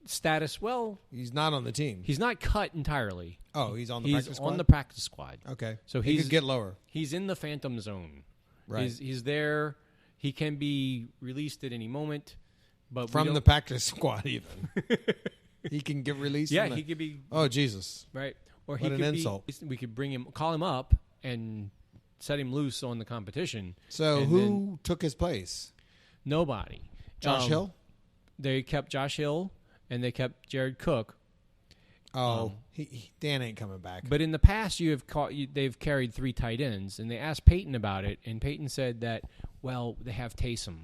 [SPEAKER 4] Status, well...
[SPEAKER 5] He's not on the team.
[SPEAKER 4] He's not cut entirely.
[SPEAKER 5] Oh, he's on the practice squad?
[SPEAKER 4] He's on the practice squad.
[SPEAKER 5] Okay.
[SPEAKER 4] So
[SPEAKER 5] he could get lower.
[SPEAKER 4] He's in the phantom zone.
[SPEAKER 5] Right.
[SPEAKER 4] He's there. He can be released at any moment. But
[SPEAKER 5] from the practice squad, even. He can get released?
[SPEAKER 4] Yeah, he could be...
[SPEAKER 5] Oh, Jesus.
[SPEAKER 4] Right. Or
[SPEAKER 5] what an insult.
[SPEAKER 4] We could call him up and set him loose on the competition.
[SPEAKER 5] So who took his place?
[SPEAKER 4] Nobody.
[SPEAKER 5] Josh Hill?
[SPEAKER 4] They kept Josh Hill, and they kept Jared Cook.
[SPEAKER 5] Oh, Dan ain't coming back.
[SPEAKER 4] But in the past, they've carried 3 tight ends, and they asked Peyton about it, and Peyton said that, well, they have Taysom.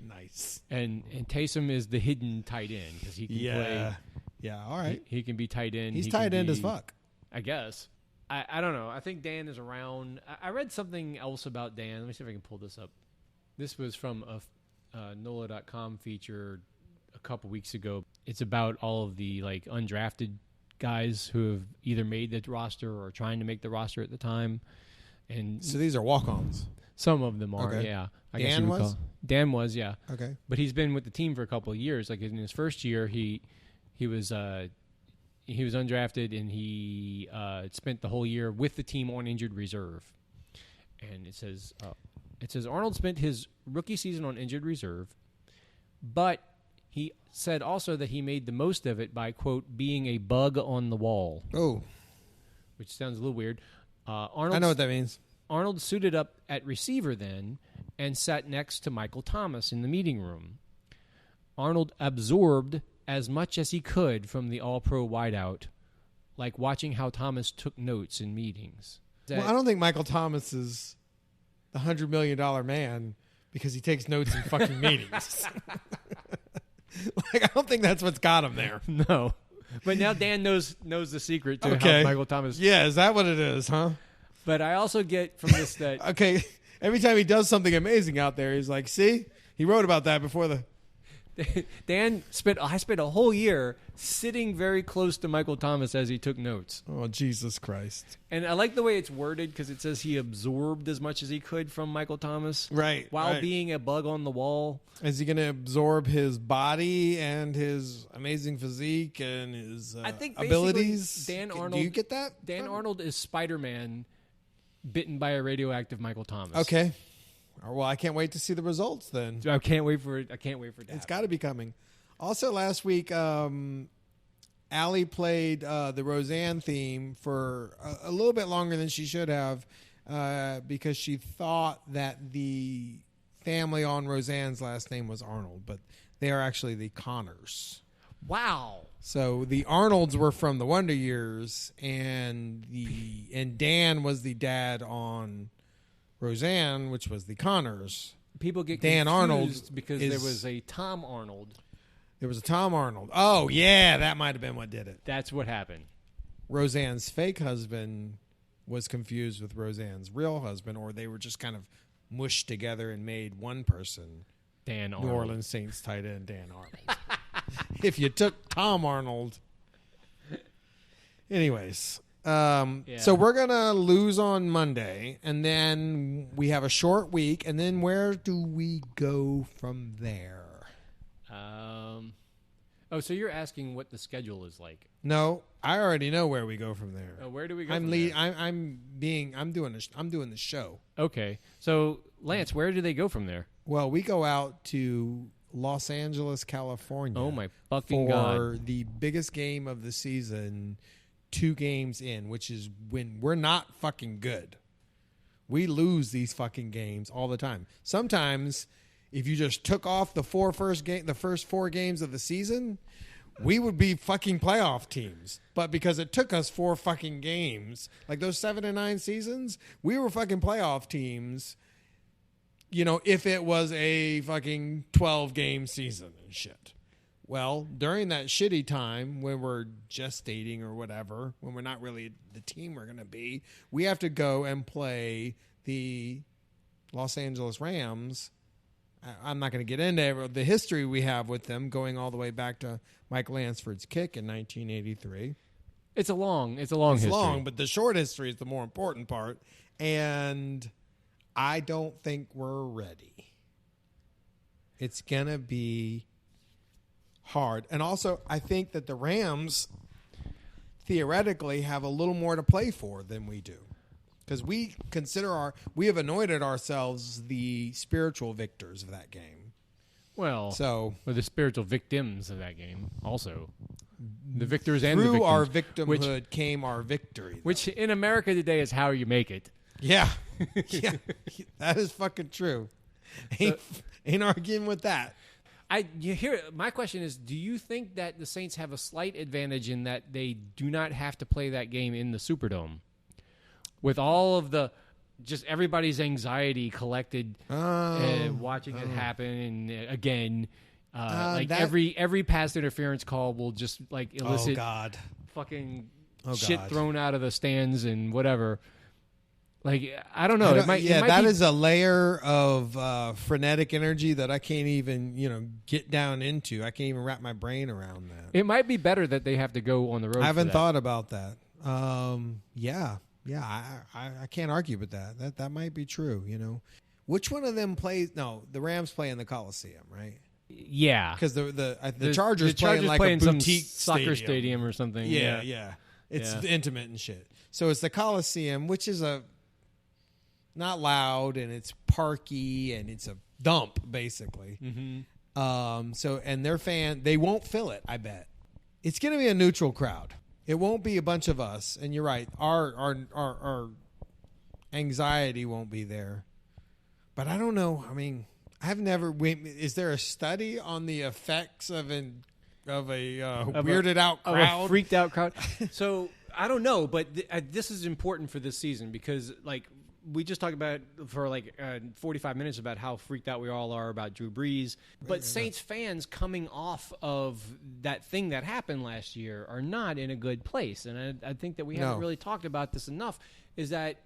[SPEAKER 5] Nice.
[SPEAKER 4] And Taysom is the hidden tight end because he can play.
[SPEAKER 5] Yeah, all right.
[SPEAKER 4] He can be tight end.
[SPEAKER 5] He's tight end as fuck.
[SPEAKER 4] I guess. I don't know. I think Dan is around. I read something else about Dan. Let me see if I can pull this up. This was from a NOLA.com feature a couple weeks ago. It's about all of the undrafted guys who have either made the roster or are trying to make the roster at the time. And
[SPEAKER 5] so these are walk-ons.
[SPEAKER 4] Some of them are,
[SPEAKER 5] okay.
[SPEAKER 4] yeah.
[SPEAKER 5] Dan
[SPEAKER 4] was, yeah.
[SPEAKER 5] Okay.
[SPEAKER 4] But he's been with the team for a couple of years. Like in his first year, he was undrafted, and he spent the whole year with the team on injured reserve. And it says Arnold spent his rookie season on injured reserve, but he said also that he made the most of it by, quote, being a bug on the wall.
[SPEAKER 5] Oh.
[SPEAKER 4] Which sounds a little weird. Arnold,
[SPEAKER 5] I know what that means.
[SPEAKER 4] Arnold suited up at receiver then and sat next to Michael Thomas in the meeting room. Arnold absorbed as much as he could from the all-pro wideout, like watching how Thomas took notes in meetings.
[SPEAKER 5] Well, I don't think Michael Thomas is the $100 million man because he takes notes in fucking meetings. I don't think that's what's got him there.
[SPEAKER 4] No. But now Dan knows the secret to how Michael Thomas...
[SPEAKER 5] Yeah, is that what it is, huh?
[SPEAKER 4] But I also get from this that...
[SPEAKER 5] Okay, every time he does something amazing out there, he's like, see? He wrote about that before the...
[SPEAKER 4] I spent a whole year sitting very close to Michael Thomas as he took notes.
[SPEAKER 5] Oh, Jesus Christ.
[SPEAKER 4] And I like the way it's worded because it says he absorbed as much as he could from Michael Thomas.
[SPEAKER 5] Right.
[SPEAKER 4] While being a bug on the wall.
[SPEAKER 5] Is he going to absorb his body and his amazing physique and his
[SPEAKER 4] I think
[SPEAKER 5] abilities?
[SPEAKER 4] Dan Arnold.
[SPEAKER 5] Do you get that?
[SPEAKER 4] Dan Arnold is Spider-Man bitten by a radioactive Michael Thomas.
[SPEAKER 5] Okay. Well, I can't wait to see the results then.
[SPEAKER 4] I can't wait for it. I can't wait for that.
[SPEAKER 5] It's got to be coming. Also, last week, Allie played the Roseanne theme for a little bit longer than she should have because she thought that the family on Roseanne's last name was Arnold, but they are actually the Connors.
[SPEAKER 4] Wow.
[SPEAKER 5] So the Arnolds were from the Wonder Years, and Dan was the dad on Roseanne, which was the Connors.
[SPEAKER 4] People get
[SPEAKER 5] Dan
[SPEAKER 4] confused
[SPEAKER 5] Arnold
[SPEAKER 4] because there was a Tom Arnold.
[SPEAKER 5] There was a Tom Arnold. Oh, yeah, that might have been what did it.
[SPEAKER 4] That's what happened.
[SPEAKER 5] Roseanne's fake husband was confused with Roseanne's real husband, or they were just kind of mushed together and made one person.
[SPEAKER 4] Dan Arnold.
[SPEAKER 5] New Orleans Saints tight end Dan Arnold. If you took Tom Arnold. Anyways. So we're going to lose on Monday, and then we have a short week, and then where do we go from there?
[SPEAKER 4] So you're asking what the schedule is like?
[SPEAKER 5] No, I already know where we go from there.
[SPEAKER 4] Where do we go?
[SPEAKER 5] I'm doing the show.
[SPEAKER 4] Okay, so Lance, where do they go from there?
[SPEAKER 5] Well, we go out to Los Angeles, California.
[SPEAKER 4] Oh my fucking
[SPEAKER 5] for
[SPEAKER 4] God.
[SPEAKER 5] The biggest game of the season. 2 games in, which is when we're not fucking good. We lose these fucking games all the time. Sometimes, if you just took off the first 4 games of the season, we would be fucking playoff teams. But because it took us 4 fucking games, like those 7 and 9 seasons, we were fucking playoff teams. You know, if it was a fucking 12-game season and shit. Well, during that shitty time when we're gestating or whatever, when we're not really the team we're going to be, we have to go and play the Los Angeles Rams. I'm not going to get into the history we have with them, going all the way back to Mike Lansford's kick in 1983.
[SPEAKER 4] It's long history.
[SPEAKER 5] It's long, but the short history is the more important part. And I don't think we're ready. It's going to be hard. And also, I think that the Rams theoretically have a little more to play for than we do. Because we have anointed ourselves the spiritual victors of that game.
[SPEAKER 4] Well,
[SPEAKER 5] or
[SPEAKER 4] the spiritual victims of that game also. The victors and the
[SPEAKER 5] through
[SPEAKER 4] victims.
[SPEAKER 5] our victimhood came our victory. Though.
[SPEAKER 4] Which in America today is how you make it.
[SPEAKER 5] Yeah. Yeah. That is fucking true. Ain't arguing with that.
[SPEAKER 4] My question is, do you think that the Saints have a slight advantage in that they do not have to play that game in the Superdome? With all of just everybody's anxiety collected watching it happen and again, every pass interference call will just like elicit fucking shit thrown out of the stands and whatever. Like, I don't know.
[SPEAKER 5] That is a layer of frenetic energy that I can't even, get down into. I can't even wrap my brain around that.
[SPEAKER 4] It might be better that they have to go on the road.
[SPEAKER 5] I haven't thought about that. Yeah, I can't argue with that. That might be true, Which one of them plays? No, the Rams play in the Coliseum, right?
[SPEAKER 4] Yeah.
[SPEAKER 5] Because the Chargers play in like a boutique
[SPEAKER 4] soccer stadium or something.
[SPEAKER 5] Yeah. It's intimate and shit. So it's the Coliseum, which is not loud, and it's parky, and it's a dump, basically. Mm-hmm. And their they won't fill it, I bet. It's going to be a neutral crowd. It won't be a bunch of us, and you're right. Our anxiety won't be there. But I don't know. I mean, I've never. Is there a study on the effects of a weirded out crowd,
[SPEAKER 4] a freaked out crowd? So I don't know, but this is important for this season because, like, we just talked about for 45 minutes about how freaked out we all are about Drew Brees. But Saints fans coming off of that thing that happened last year are not in a good place. And I think that we haven't really talked about this enough, is that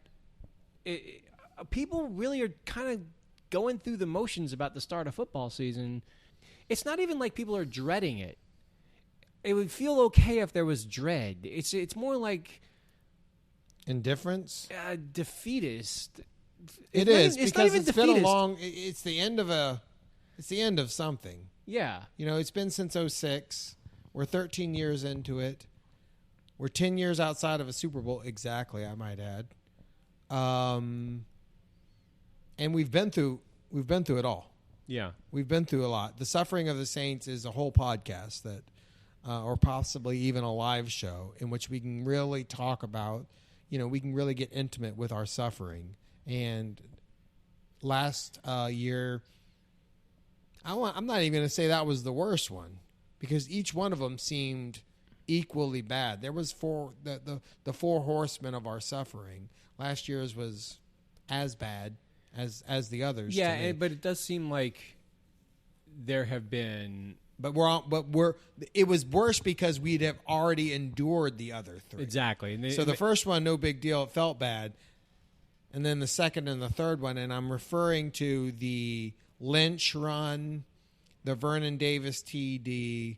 [SPEAKER 4] people really are kind of going through the motions about the start of football season. it's not even like people are dreading it. It would feel okay if there was dread. It's more like
[SPEAKER 5] indifference,
[SPEAKER 4] defeatist.
[SPEAKER 5] It is because it's been a long. It's the end of something.
[SPEAKER 4] Yeah,
[SPEAKER 5] it's been since 2006. We're 13 years into it. We're 10 years outside of a Super Bowl. Exactly, I might add. And we've been through it all.
[SPEAKER 4] Yeah,
[SPEAKER 5] we've been through a lot. The Suffering of the Saints is a whole podcast that, or possibly even a live show in which we can really talk about. We can really get intimate with our suffering. And last year, I'm not even going to say that was the worst one, because each one of them seemed equally bad. There was the four horsemen of our suffering. Last year's was as bad as the others.
[SPEAKER 4] Yeah, but it does seem like there have been.
[SPEAKER 5] But it was worse because we'd have already endured the other three.
[SPEAKER 4] Exactly.
[SPEAKER 5] So the first one, no big deal. It felt bad. And then the second and the third one, and I'm referring to the Lynch run, the Vernon Davis TD,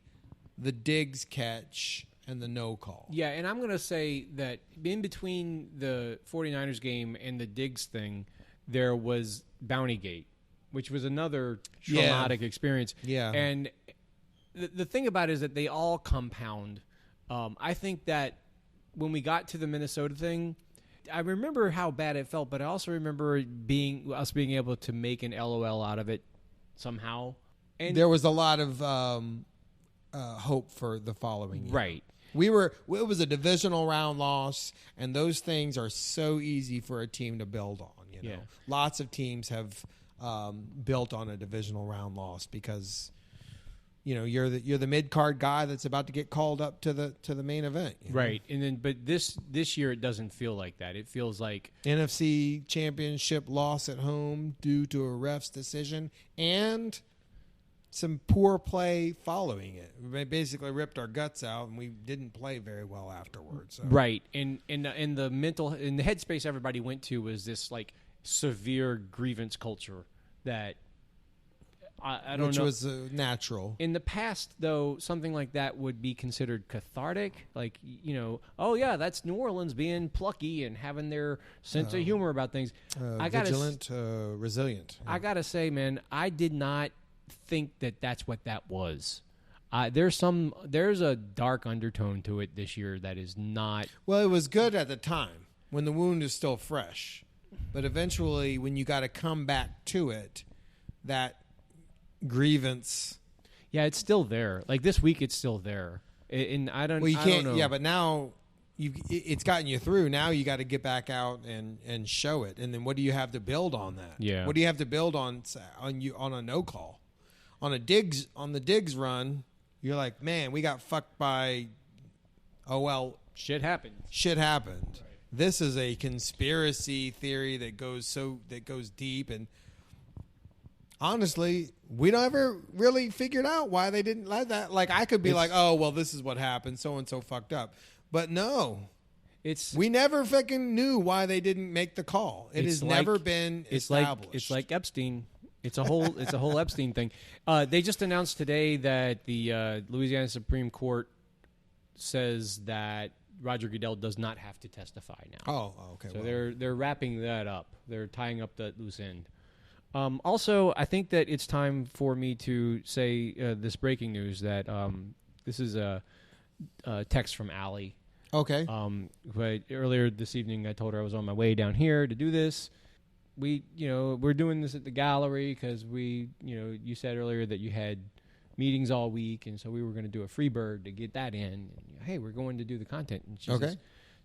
[SPEAKER 5] the Diggs catch, and the no call.
[SPEAKER 4] Yeah, and I'm going to say that in between the 49ers game and the Diggs thing, there was Bountygate, which was another traumatic experience.
[SPEAKER 5] Yeah.
[SPEAKER 4] And the thing about it is that they all compound. I think that when we got to the Minnesota thing, I remember how bad it felt, but I also remember us being able to make an LOL out of it somehow. And
[SPEAKER 5] there was a lot of hope for the following year.
[SPEAKER 4] Right.
[SPEAKER 5] It was a divisional round loss, and those things are so easy for a team to build on.
[SPEAKER 4] Yeah.
[SPEAKER 5] Lots of teams have built on a divisional round loss because you're the mid card guy that's about to get called up to the main event.
[SPEAKER 4] Right. And then but this year it doesn't feel like that. It feels like
[SPEAKER 5] NFC Championship loss at home due to a ref's decision and some poor play following it. We basically ripped our guts out and we didn't play very well afterwards. So.
[SPEAKER 4] Right. And the headspace everybody went to was this like severe grievance culture that I don't know.
[SPEAKER 5] Which was natural.
[SPEAKER 4] In the past, though, something like that would be considered cathartic. Like, oh, yeah, that's New Orleans being plucky and having their sense of humor about things.
[SPEAKER 5] Vigilant, resilient.
[SPEAKER 4] I got to say, man, I did not think that that's what that was. There's a dark undertone to it this year that is not.
[SPEAKER 5] Well, it was good at the time when the wound is still fresh. But eventually, when you got to come back to it, that grievance.
[SPEAKER 4] Yeah, it's still there. Like this week, it's still there, and I don't.
[SPEAKER 5] Well, you
[SPEAKER 4] I
[SPEAKER 5] can't.
[SPEAKER 4] don't know.
[SPEAKER 5] Yeah, but now it's gotten you through. Now you got to get back out and show it. And then what do you have to build on that?
[SPEAKER 4] Yeah.
[SPEAKER 5] What do you have to build on a no call, on the Diggs run? You're like, man, we got fucked by. Oh well,
[SPEAKER 4] shit happened.
[SPEAKER 5] Right. This is a conspiracy theory that goes deep and. Honestly, we never really figured out why they didn't let that. Like, I could be like, oh, well, this is what happened. So-and-so fucked up. But no. We never fucking knew why they didn't make the call. It has never been established.
[SPEAKER 4] It's like Epstein. It's a whole Epstein thing. They just announced today that the Louisiana Supreme Court says that Roger Goodell does not have to testify now.
[SPEAKER 5] Oh, okay.
[SPEAKER 4] So they're wrapping that up. They're tying up that loose end. Also, I think that it's time for me to say this breaking news that this is a text from Allie.
[SPEAKER 5] Okay.
[SPEAKER 4] But earlier this evening, I told her I was on my way down here to do this. We're doing this at the gallery because you said earlier that you had meetings all week, and so we were going to do a freebird to get that in. And, hey, we're going to do the content. And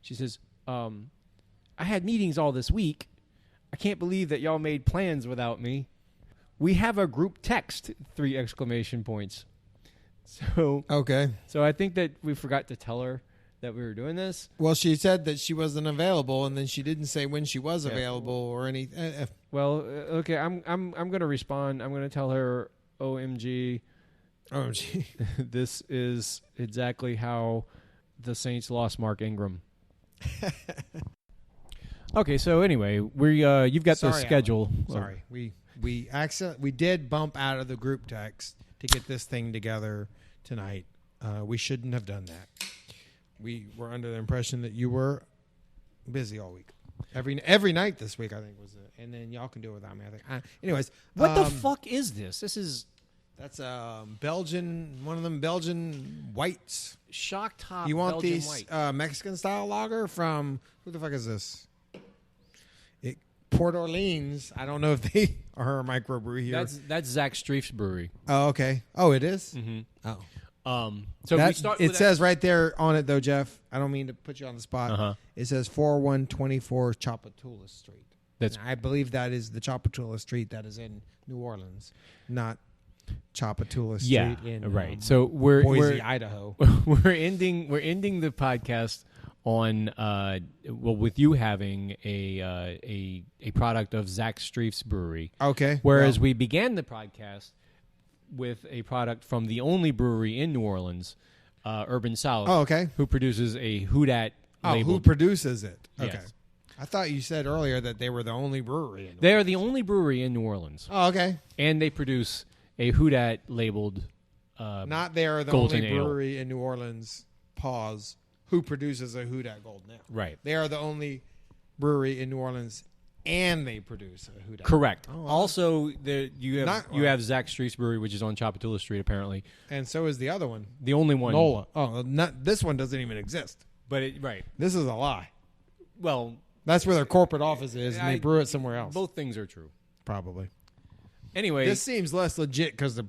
[SPEAKER 4] she says, I had meetings all this week. I can't believe that y'all made plans without me. We have a group text, 3 exclamation points. So
[SPEAKER 5] okay.
[SPEAKER 4] So I think that we forgot to tell her that we were doing this.
[SPEAKER 5] Well, she said that she wasn't available, and then she didn't say when she was available or anything.
[SPEAKER 4] Well, okay, I'm going to respond. I'm going to tell her, OMG.
[SPEAKER 5] OMG.
[SPEAKER 4] This is exactly how the Saints lost Mark Ingram. Okay, so anyway, you've got the schedule.
[SPEAKER 5] Alan. Sorry, we did bump out of the group text to get this thing together tonight. We shouldn't have done that. We were under the impression that you were busy all week. Every night this week, I think, was it. And then y'all can do it without me, I think. Anyways.
[SPEAKER 4] What the fuck is this? This is...
[SPEAKER 5] That's Belgian, one of them Belgian whites.
[SPEAKER 4] Shock top
[SPEAKER 5] You want
[SPEAKER 4] Belgian
[SPEAKER 5] these
[SPEAKER 4] white.
[SPEAKER 5] Mexican-style lager from... Who the fuck is this? Port Orleans. I don't know if they are a microbrewery here.
[SPEAKER 4] That's Zach Streif's brewery.
[SPEAKER 5] Oh, okay. Oh, it is?
[SPEAKER 4] Mm-hmm.
[SPEAKER 5] Oh.
[SPEAKER 4] So we start with
[SPEAKER 5] it says right there on it, though, Jeff. I don't mean to put you on the spot.
[SPEAKER 4] Uh-huh.
[SPEAKER 5] It says 4124 Chapatula Street.
[SPEAKER 4] That's
[SPEAKER 5] I believe that is the Chapatula Street that is in New Orleans, not Chapatula Street in
[SPEAKER 4] right. So we're
[SPEAKER 5] Boise, Idaho.
[SPEAKER 4] we're ending the podcast on with you having a product of Zach Streif's brewery.
[SPEAKER 5] Okay.
[SPEAKER 4] Whereas we began the podcast with a product from the only brewery in New Orleans, Urban South.
[SPEAKER 5] Oh, okay.
[SPEAKER 4] Who produces a Houdat labeled.
[SPEAKER 5] Who produces it? Okay.
[SPEAKER 4] Yes.
[SPEAKER 5] I thought you said earlier that they were the only brewery.
[SPEAKER 4] They are the only brewery in New Orleans.
[SPEAKER 5] Oh, okay.
[SPEAKER 4] And they produce a Houdat labeled.
[SPEAKER 5] Not they are the
[SPEAKER 4] Golden
[SPEAKER 5] only
[SPEAKER 4] Ale.
[SPEAKER 5] brewery in New Orleans. Pause. Who produces a Houdat Golden Ale?
[SPEAKER 4] Right.
[SPEAKER 5] They are the only brewery in New Orleans, and they produce a Houdat.
[SPEAKER 4] Correct.
[SPEAKER 5] Oh, wow.
[SPEAKER 4] Also, you have Zach Streif's brewery, which is on Chapatula Street, apparently.
[SPEAKER 5] And so is the other one.
[SPEAKER 4] The only one.
[SPEAKER 5] NOLA. Oh, this one doesn't even exist.
[SPEAKER 4] But right.
[SPEAKER 5] This is a lie.
[SPEAKER 4] Well,
[SPEAKER 5] that's where their corporate office is, and they brew it somewhere else.
[SPEAKER 4] Both things are true.
[SPEAKER 5] Probably.
[SPEAKER 4] Anyway.
[SPEAKER 5] This seems less legit because the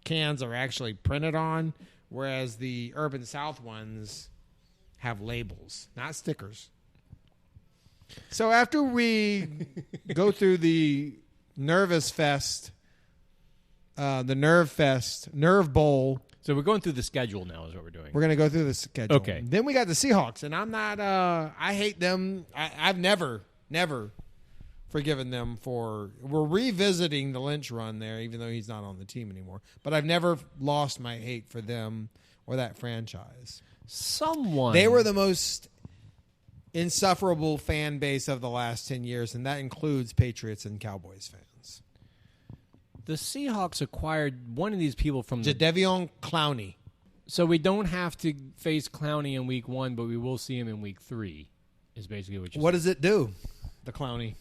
[SPEAKER 5] cans are actually printed on, whereas the Urban South ones have labels, not stickers. So after we go through the Nervous Fest, the Nerve Bowl.
[SPEAKER 4] So we're going through the schedule now is what we're doing.
[SPEAKER 5] We're going to go through the schedule.
[SPEAKER 4] Okay.
[SPEAKER 5] Then we got the Seahawks, and I'm not, I hate them. I've never forgiven them for, we're revisiting the Lynch run there, even though he's not on the team anymore. But I've never lost my hate for them or that franchise. They were the most insufferable fan base of the last 10 years, and that includes Patriots and Cowboys fans.
[SPEAKER 4] The Seahawks acquired one of these people from
[SPEAKER 5] Jadeveon Clowney.
[SPEAKER 4] So we don't have to face Clowney in week 1, but we will see him in week 3, is basically what you're saying.
[SPEAKER 5] What does it do, the Clowney?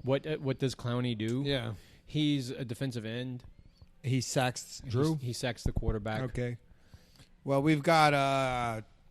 [SPEAKER 4] What does Clowney do?
[SPEAKER 5] Yeah.
[SPEAKER 4] He's a defensive end.
[SPEAKER 5] He sacks Drew?
[SPEAKER 4] He sacks the quarterback.
[SPEAKER 5] Okay. Well, we've got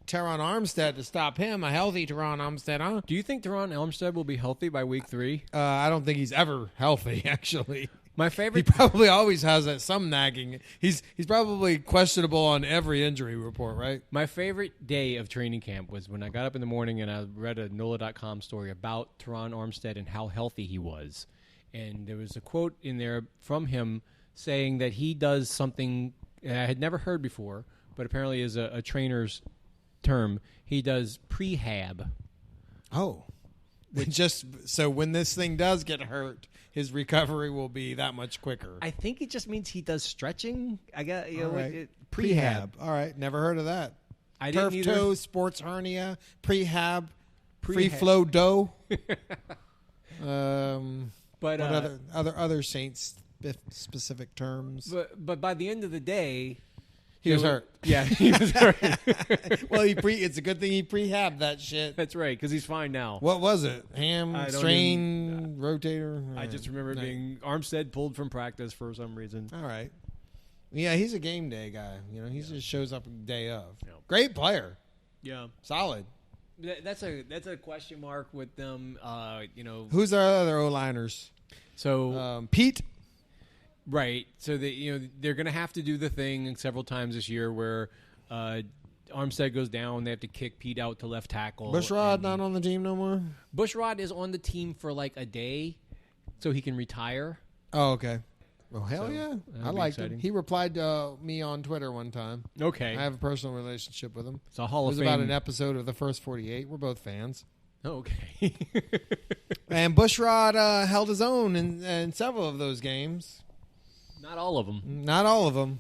[SPEAKER 5] Teron Armstead to stop him, a healthy Teron Armstead, huh?
[SPEAKER 4] Do you think Teron Armstead will be healthy by week 3?
[SPEAKER 5] I don't think he's ever healthy, actually.
[SPEAKER 4] My favorite.
[SPEAKER 5] He probably always has some nagging. He's probably questionable on every injury report, right?
[SPEAKER 4] My favorite day of training camp was when I got up in the morning and I read a NOLA.com story about Teron Armstead and how healthy he was. And there was a quote in there from him saying that he does something I had never heard before, but apparently is a trainer's term. He does prehab.
[SPEAKER 5] Oh. Just so when this thing does get hurt, his recovery will be that much quicker.
[SPEAKER 4] I think it just means he does stretching. I got
[SPEAKER 5] right.
[SPEAKER 4] Prehab.
[SPEAKER 5] All right, never heard of that.
[SPEAKER 4] I
[SPEAKER 5] Turf
[SPEAKER 4] didn't either.
[SPEAKER 5] toe, sports hernia, prehab, free flow dough.
[SPEAKER 4] But
[SPEAKER 5] what other Saints specific terms?
[SPEAKER 4] But by the end of the day,
[SPEAKER 5] he was hurt.
[SPEAKER 4] Yeah, he was hurt.
[SPEAKER 5] Well, it's a good thing he prehabbed that shit.
[SPEAKER 4] That's right, because he's fine now.
[SPEAKER 5] What was it? Strain, rotator?
[SPEAKER 4] I just remember it being Armstead pulled from practice for some reason.
[SPEAKER 5] All right. Yeah, he's a game day guy. He just shows up day of.
[SPEAKER 4] Yeah.
[SPEAKER 5] Great player.
[SPEAKER 4] Yeah.
[SPEAKER 5] Solid.
[SPEAKER 4] That's a question mark with them.
[SPEAKER 5] Who's our other O-liners?
[SPEAKER 4] So
[SPEAKER 5] Pete.
[SPEAKER 4] Right. So they're going to have to do the thing several times this year where Armstead goes down. They have to kick Pete out to left tackle.
[SPEAKER 5] Bushrod not on the team no more?
[SPEAKER 4] Bushrod is on the team for like a day so he can retire.
[SPEAKER 5] Oh, okay. Well, hell yeah. I liked
[SPEAKER 4] exciting.
[SPEAKER 5] him. He replied to me on Twitter one time.
[SPEAKER 4] Okay.
[SPEAKER 5] I have a personal relationship with him.
[SPEAKER 4] It's a Hall of Fame.
[SPEAKER 5] It was about an episode of the first 48. We're both fans.
[SPEAKER 4] Oh, okay.
[SPEAKER 5] And Bushrod held his own in several of those games.
[SPEAKER 4] Not all of them.
[SPEAKER 5] Not all of them.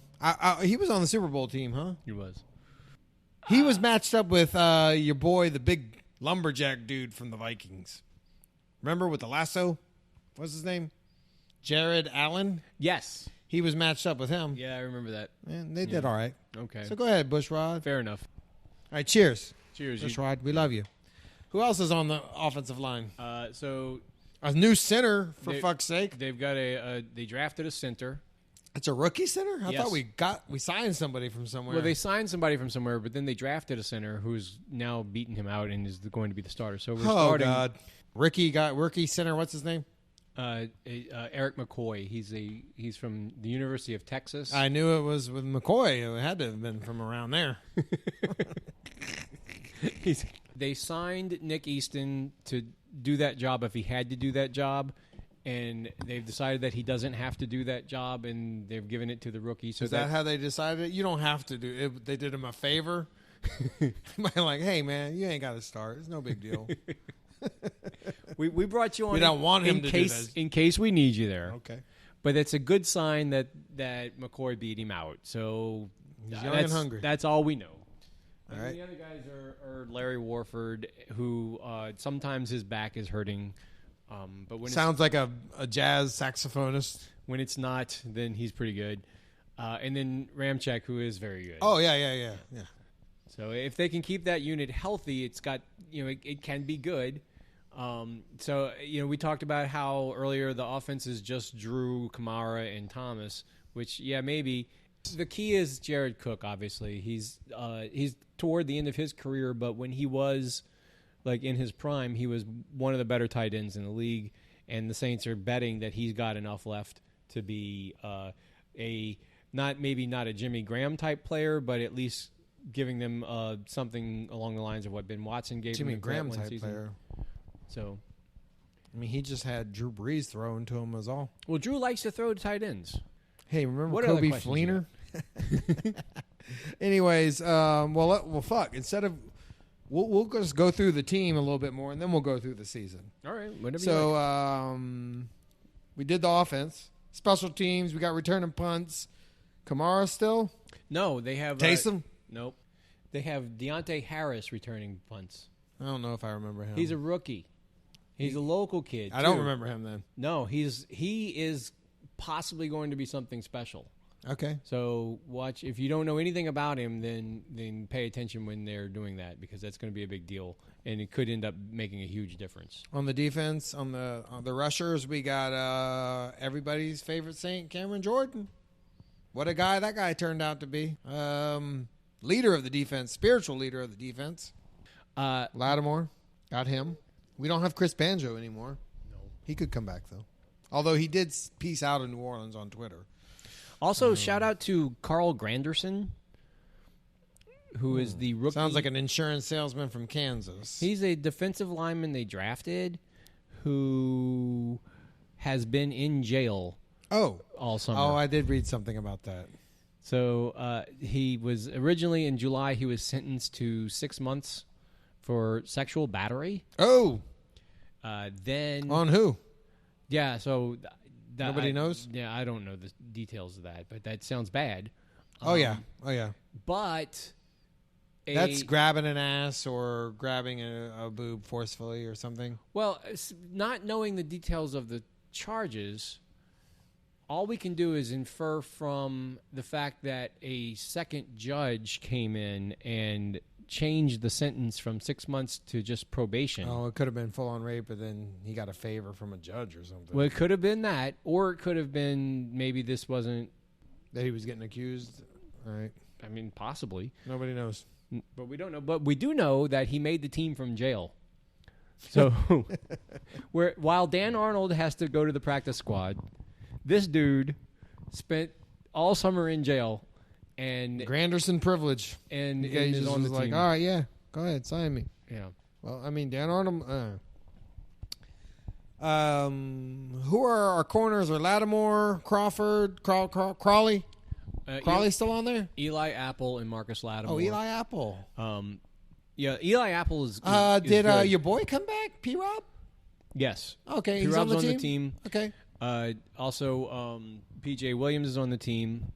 [SPEAKER 5] He was on the Super Bowl team, huh?
[SPEAKER 4] He was.
[SPEAKER 5] He was matched up with your boy, the big lumberjack dude from the Vikings. Remember with the lasso? What's his name? Jared Allen?
[SPEAKER 4] Yes.
[SPEAKER 5] he was matched up with him.
[SPEAKER 4] Yeah, I remember that.
[SPEAKER 5] And they did all right.
[SPEAKER 4] Okay.
[SPEAKER 5] So go ahead, Bushrod.
[SPEAKER 4] Fair enough.
[SPEAKER 5] All right, cheers.
[SPEAKER 4] Cheers.
[SPEAKER 5] Bushrod, we love you. Who else is on the offensive line?
[SPEAKER 4] So
[SPEAKER 5] A new center, for fuck's sake.
[SPEAKER 4] they've got they drafted a center.
[SPEAKER 5] It's a rookie center? I
[SPEAKER 4] Yes.
[SPEAKER 5] thought we signed somebody from somewhere.
[SPEAKER 4] Well, they signed somebody from somewhere, but then they drafted a center who's now beating him out and is going to be the starter. So we're starting.
[SPEAKER 5] God. Rookie center, what's his name?
[SPEAKER 4] Eric McCoy. He's from the University of Texas.
[SPEAKER 5] I knew it was with McCoy. It had to have been from around there.
[SPEAKER 4] They signed Nick Easton to do that job if he had to do that job, and they've decided that he doesn't have to do that job, and they've given it to the rookie. So
[SPEAKER 5] Is that how they decided it? You don't have to do it. They did him a favor. By like, hey, man, you ain't got to start. It's no big deal.
[SPEAKER 4] we brought you on.
[SPEAKER 5] We don't want him to do
[SPEAKER 4] case,
[SPEAKER 5] this.
[SPEAKER 4] in case we need you there.
[SPEAKER 5] Okay.
[SPEAKER 4] But it's a good sign that McCoy beat him out. So
[SPEAKER 5] He's young and hungry.
[SPEAKER 4] That's all we know.
[SPEAKER 5] All right.
[SPEAKER 4] The other guys are Larry Warford, who sometimes his back is hurting. But when
[SPEAKER 5] Sounds like a jazz saxophonist.
[SPEAKER 4] when it's not, then he's pretty good. And then Ramchek, who is very good.
[SPEAKER 5] Oh, yeah.
[SPEAKER 4] So if they can keep that unit healthy, it's got it can be good. So we talked about how earlier the offense is just Drew, Kamara, and Thomas, which maybe. The key is Jared Cook. Obviously, he's toward the end of his career, but when he was like in his prime, he was one of the better tight ends in the league, and the Saints are betting that he's got enough left to be not a Jimmy Graham type player, but at least giving them something along the lines of what Ben Watson gave
[SPEAKER 5] Jimmy
[SPEAKER 4] him
[SPEAKER 5] Graham
[SPEAKER 4] one
[SPEAKER 5] type
[SPEAKER 4] season.
[SPEAKER 5] player.
[SPEAKER 4] So,
[SPEAKER 5] I mean, he just had Drew Brees thrown to him as all.
[SPEAKER 4] well, Drew likes to throw to tight ends.
[SPEAKER 5] Hey, remember
[SPEAKER 4] What other
[SPEAKER 5] Kobe
[SPEAKER 4] questions you
[SPEAKER 5] Fleener? Anyways, well, fuck. Instead of we'll just go through the team a little bit more, and then we'll go through the season.
[SPEAKER 4] All right, whatever.
[SPEAKER 5] So
[SPEAKER 4] you like.
[SPEAKER 5] we did the offense, special teams. We got returning punts. Kamara still.
[SPEAKER 4] No, they have
[SPEAKER 5] Taysom?
[SPEAKER 4] Nope, they have Deontay Harris returning punts.
[SPEAKER 5] I don't know if I remember him.
[SPEAKER 4] He's a rookie. He's a local kid.
[SPEAKER 5] I don't
[SPEAKER 4] too.
[SPEAKER 5] remember him then.
[SPEAKER 4] No, he is possibly going to be something special.
[SPEAKER 5] Okay.
[SPEAKER 4] So watch. If you don't know anything about him, then pay attention when they're doing that, because that's going to be a big deal, and it could end up making a huge difference.
[SPEAKER 5] On the defense, on the rushers, we got everybody's favorite Saint, Cameron Jordan. What a guy that guy turned out to be. Leader of the defense, spiritual leader of the defense. Lattimore, got him. We don't have Chris Banjo anymore.
[SPEAKER 4] No.
[SPEAKER 5] He could come back, though. Although he did peace out in New Orleans on Twitter.
[SPEAKER 4] Also, shout out to Carl Granderson, who is the rookie.
[SPEAKER 5] Sounds like an insurance salesman from Kansas.
[SPEAKER 4] He's a defensive lineman they drafted who has been in jail all summer.
[SPEAKER 5] Oh, I did read something about that.
[SPEAKER 4] So he was originally in July, he was sentenced to 6 months for sexual battery.
[SPEAKER 5] Oh!
[SPEAKER 4] Then
[SPEAKER 5] On who?
[SPEAKER 4] Yeah, so
[SPEAKER 5] Nobody knows?
[SPEAKER 4] Yeah, I don't know the details of that, but that sounds bad.
[SPEAKER 5] Oh, yeah.
[SPEAKER 4] But
[SPEAKER 5] That's grabbing an ass or grabbing a boob forcefully or something.
[SPEAKER 4] Well, not knowing the details of the charges, all we can do is infer from the fact that a second judge came in and changed the sentence from 6 months to just probation.
[SPEAKER 5] Oh, it could have been full-on rape, but then he got a favor from a judge or something.
[SPEAKER 4] Well, it could have been that, or it could have been maybe this wasn't...
[SPEAKER 5] That he was getting accused? All right.
[SPEAKER 4] I mean, possibly.
[SPEAKER 5] Nobody knows.
[SPEAKER 4] But we don't know. But we do know that he made the team from jail. So while Dan Arnold has to go to the practice squad, this dude spent all summer in jail. And
[SPEAKER 5] Granderson privilege.
[SPEAKER 4] And
[SPEAKER 5] he just
[SPEAKER 4] on
[SPEAKER 5] was
[SPEAKER 4] the
[SPEAKER 5] like,
[SPEAKER 4] team.
[SPEAKER 5] all right, yeah, go ahead, sign me.
[SPEAKER 4] Yeah.
[SPEAKER 5] Well, I mean, Dan Arnold. Who are our corners? Are Lattimore, Crawford, Crawley? Crawley still on there?
[SPEAKER 4] Eli Apple and Marcus Lattimore.
[SPEAKER 5] Oh, Eli Apple.
[SPEAKER 4] Yeah, Eli Apple is
[SPEAKER 5] Did
[SPEAKER 4] good.
[SPEAKER 5] your boy come back, P-Rob?
[SPEAKER 4] Yes.
[SPEAKER 5] Okay, he's
[SPEAKER 4] P-Rob's
[SPEAKER 5] on the team? Okay.
[SPEAKER 4] Also, P.J. Williams is on the team.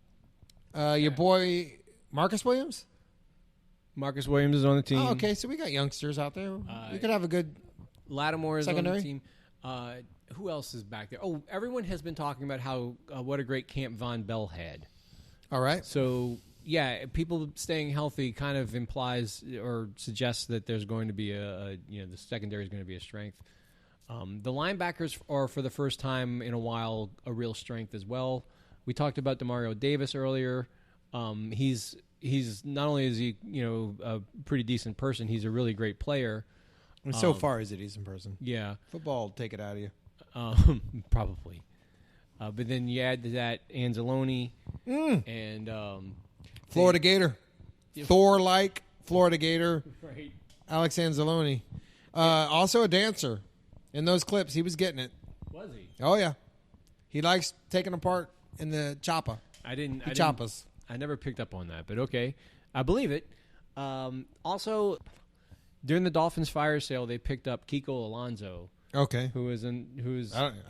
[SPEAKER 5] Your boy, Marcus Williams?
[SPEAKER 4] Marcus Williams is on the team.
[SPEAKER 5] Oh, okay, so we got youngsters out there. We could have a good...
[SPEAKER 4] Lattimore is
[SPEAKER 5] secondary?
[SPEAKER 4] on the team. Who else is back there? Oh, everyone has been talking about how what a great camp Von Bell had.
[SPEAKER 5] All right.
[SPEAKER 4] So, yeah, people staying healthy kind of implies or suggests that there's going to be the secondary is going to be a strength. The linebackers are, for the first time in a while, a real strength as well. We talked about Demario Davis earlier. He's not only is he a pretty decent person, he's a really great player.
[SPEAKER 5] And so far, he's a decent person.
[SPEAKER 4] Yeah,
[SPEAKER 5] Football will take it out of you.
[SPEAKER 4] Probably. But then you add to that Anzalone and
[SPEAKER 5] Florida Gator. Thor-like Florida Gator.
[SPEAKER 4] Right.
[SPEAKER 5] Alex Anzalone. Also a dancer. In those clips, he was getting it.
[SPEAKER 4] Was he?
[SPEAKER 5] Oh, yeah. He likes taking apart in the choppa.
[SPEAKER 4] I didn't.
[SPEAKER 5] Choppas.
[SPEAKER 4] I never picked up on that, but okay. I believe it. Also, during the Dolphins fire sale, they picked up Kiko Alonso.
[SPEAKER 5] Okay.
[SPEAKER 4] Who's
[SPEAKER 5] I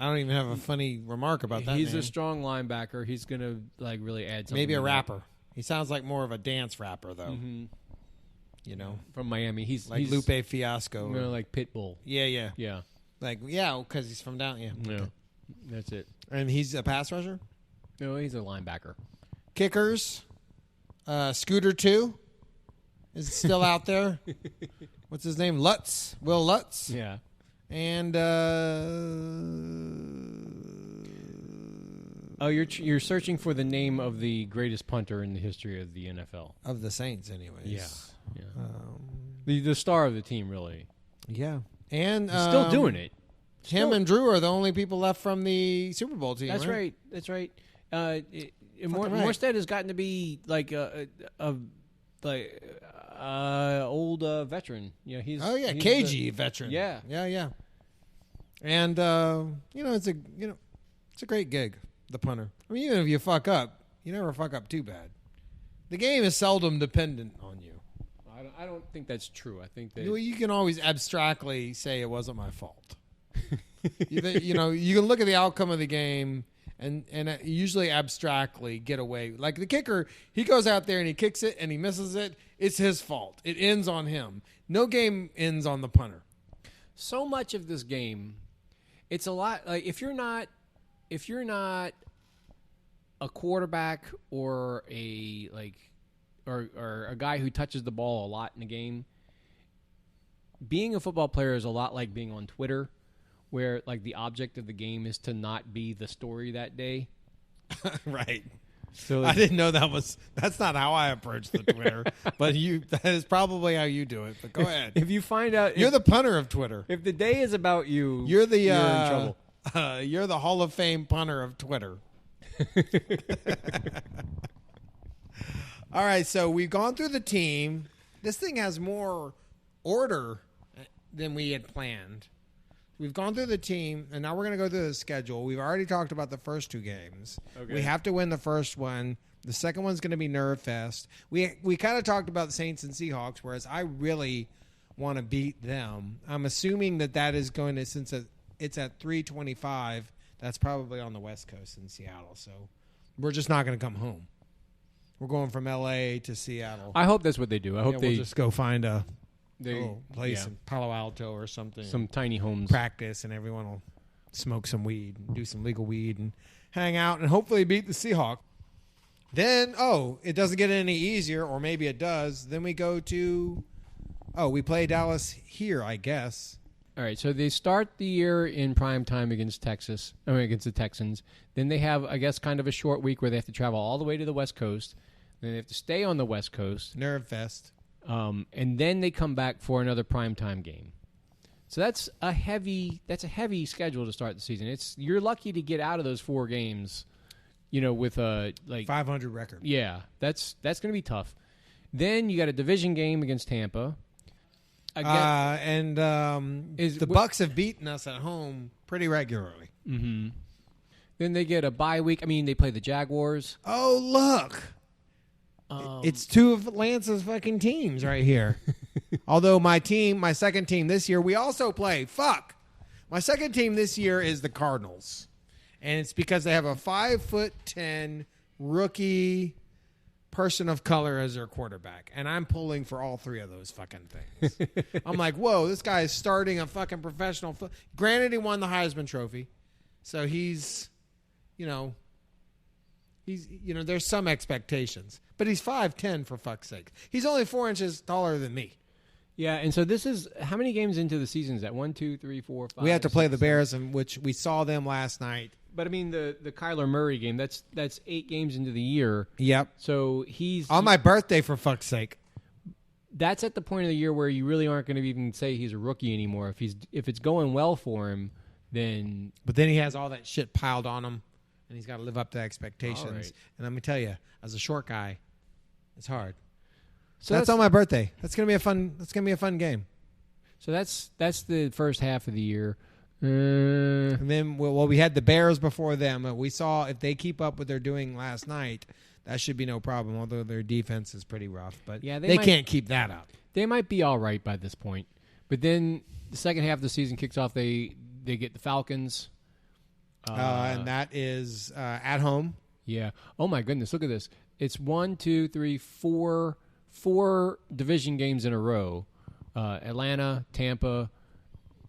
[SPEAKER 5] don't even have a funny remark about that.
[SPEAKER 4] He's
[SPEAKER 5] man.
[SPEAKER 4] a strong linebacker. He's gonna really add something.
[SPEAKER 5] Maybe a
[SPEAKER 4] to
[SPEAKER 5] rapper. He sounds like more of a dance rapper, though.
[SPEAKER 4] Mm-hmm.
[SPEAKER 5] From
[SPEAKER 4] Miami. He's
[SPEAKER 5] like Lupe Fiasco.
[SPEAKER 4] Like Pitbull.
[SPEAKER 5] Yeah.
[SPEAKER 4] Yeah.
[SPEAKER 5] Because he's from down. Yeah.
[SPEAKER 4] Okay. That's it.
[SPEAKER 5] And he's a pass rusher.
[SPEAKER 4] No, he's a linebacker.
[SPEAKER 5] Kickers. Scooter 2 is still out there. What's his name? Lutz. Will Lutz.
[SPEAKER 4] Yeah.
[SPEAKER 5] And
[SPEAKER 4] you're searching for the name of the greatest punter in the history of the NFL.
[SPEAKER 5] Of the Saints, anyways.
[SPEAKER 4] Yeah. The star of the team, really.
[SPEAKER 5] Yeah. And
[SPEAKER 4] He's still doing it.
[SPEAKER 5] Him and Drew are the only people left from the Super Bowl team.
[SPEAKER 4] That's right. That's right. Morstead has gotten to be like old veteran. He's
[SPEAKER 5] cagey veteran.
[SPEAKER 4] Yeah.
[SPEAKER 5] And it's a great gig, the punter. I mean, even if you fuck up, you never fuck up too bad. The game is seldom dependent on you.
[SPEAKER 4] I don't think that's true. I think that
[SPEAKER 5] you can always abstractly say it wasn't my fault. You can look at the outcome of the game and usually abstractly get away. Like the kicker, he goes out there and he kicks it and he misses it. It's his fault. It ends on him. No game ends on the punter.
[SPEAKER 4] So much of this game, it's a lot. Like if you're not a quarterback or a guy who touches the ball a lot in a game, being a football player is a lot like being on Twitter, where like the object of the game is to not be the story that day.
[SPEAKER 5] Right.
[SPEAKER 4] So
[SPEAKER 5] I didn't know that's not how I approach the Twitter, but that is probably how you do it. But go ahead.
[SPEAKER 4] If you find out
[SPEAKER 5] you're the punter of Twitter.
[SPEAKER 4] If the day is about you,
[SPEAKER 5] you're in
[SPEAKER 4] trouble.
[SPEAKER 5] You're the Hall of Fame punter of Twitter. All right, so we've gone through the team. This thing has more order than we had planned. We've gone through the team, and now we're going to go through the schedule. We've already talked about the first two games. Okay. We have to win the first one. The second one's going to be Nerve Fest. We kind of talked about the Saints and Seahawks, whereas I really want to beat them. I'm assuming that is going to, since it's at 3:25, that's probably on the West Coast in Seattle. So we're just not going to come home. We're going from L.A. to Seattle.
[SPEAKER 4] I hope that's what they do. I hope
[SPEAKER 5] we'll just go find a
[SPEAKER 4] little
[SPEAKER 5] place in Palo Alto or something.
[SPEAKER 4] Some tiny homes.
[SPEAKER 5] Practice, and everyone will smoke some weed and do some legal weed and hang out and hopefully beat the Seahawks. Then, it doesn't get any easier, or maybe it does. Then we go to, we play Dallas here, I guess.
[SPEAKER 4] All right, so they start the year in prime time against the Texans. Then they have, I guess, kind of a short week where they have to travel all the way to the West Coast. Then they have to stay on the West Coast.
[SPEAKER 5] Nerve Fest.
[SPEAKER 4] And then they come back for another primetime game. So that's a heavy schedule to start the season. You're lucky to get out of those 4 games, with a
[SPEAKER 5] 500 record.
[SPEAKER 4] Yeah, that's going to be tough. Then you got a division game against Tampa.
[SPEAKER 5] The Bucks have beaten us at home pretty regularly.
[SPEAKER 4] Mm-hmm. Then they get a bye week. I mean, they play the Jaguars.
[SPEAKER 5] Oh, look. It's 2 of Lance's fucking teams right here. Although my second team this year, we also play. My second team this year is the Cardinals. And it's because they have a 5'10" rookie person of color as their quarterback, and I'm pulling for all three of those fucking things. I'm like, whoa, this guy is starting a fucking professional. Granted, he won the Heisman Trophy, so he's there's some expectations, but he's 5'10" for fuck's sake. He's only 4 inches taller than me.
[SPEAKER 4] Yeah, and so this is how many games into the season is that? 1, 2, 3, 4, 5.
[SPEAKER 5] We have to play the Bears, in which we saw them last night.
[SPEAKER 4] But I mean the Kyler Murray game. That's 8 games into the year.
[SPEAKER 5] Yep.
[SPEAKER 4] So he's
[SPEAKER 5] on my birthday, for fuck's sake.
[SPEAKER 4] That's at the point of the year where you really aren't going to even say he's a rookie anymore. If it's going well for him, then.
[SPEAKER 5] But then he has all that shit piled on him, and he's got to live up to expectations.
[SPEAKER 4] Right.
[SPEAKER 5] And let me tell you, as a short guy, it's hard.
[SPEAKER 4] So
[SPEAKER 5] that's on my birthday. That's gonna be a fun. That's gonna be a fun game.
[SPEAKER 4] So that's the first half of the year.
[SPEAKER 5] And then, we had the Bears before them. We saw if they keep up what they're doing last night, that should be no problem, although their defense is pretty rough. But
[SPEAKER 4] yeah,
[SPEAKER 5] they can't keep that up.
[SPEAKER 4] They might be all right by this point. But then the second half of the season kicks off. They get the Falcons.
[SPEAKER 5] And that is at home.
[SPEAKER 4] Yeah. Oh, my goodness. Look at this. It's 1, 2, 3, 4 division games in a row. Atlanta, Tampa,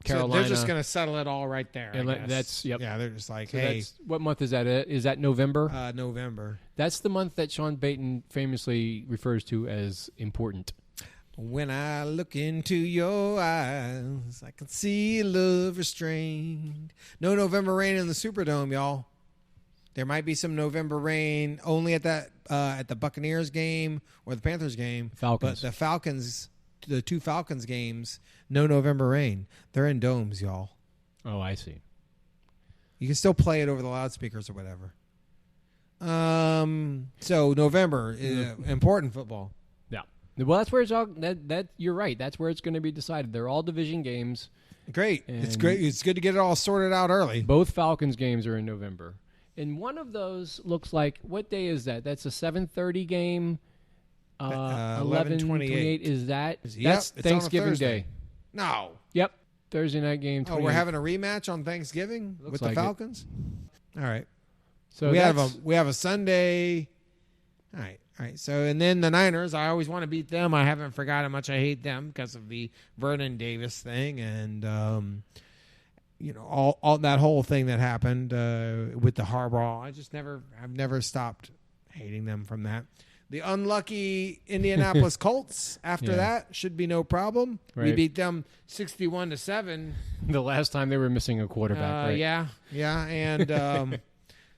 [SPEAKER 4] Carolina.
[SPEAKER 5] So they're just going to settle it all right there.
[SPEAKER 4] Yep.
[SPEAKER 5] Yeah, they're just like,
[SPEAKER 4] so
[SPEAKER 5] hey.
[SPEAKER 4] What month is that? Is that November?
[SPEAKER 5] November.
[SPEAKER 4] That's the month that Sean Payton famously refers to as important.
[SPEAKER 5] When I look into your eyes, I can see love restrained. No November rain in the Superdome, y'all. There might be some November rain only at the Buccaneers game or the Panthers game.
[SPEAKER 4] Falcons.
[SPEAKER 5] But the two Falcons games, no November rain. They're in domes, y'all.
[SPEAKER 4] Oh, I see.
[SPEAKER 5] You can still play it over the loudspeakers or whatever. So November, important football.
[SPEAKER 4] Yeah. Well, that's where it's all. That you're right. That's where it's going to be decided. They're all division games.
[SPEAKER 5] Great. It's great. It's good to get it all sorted out early.
[SPEAKER 4] Both Falcons games are in November. And one of those looks like, what day is that? That's a 7:30 game. 11:28 is that? That's Thanksgiving Day.
[SPEAKER 5] No.
[SPEAKER 4] Yep. Thursday night game.
[SPEAKER 5] Oh, we're having a rematch on Thanksgiving with the Falcons? All right.
[SPEAKER 4] So
[SPEAKER 5] we have a Sunday. All right. So, and then the Niners, I always want to beat them. I haven't forgotten how much I hate them because of the Vernon Davis thing and all that whole thing that happened with the Harbaugh. I've never stopped hating them from that. The unlucky Indianapolis Colts after that should be no problem. Right. We beat them 61-7.
[SPEAKER 4] The last time they were missing a quarterback, right?
[SPEAKER 5] Yeah, and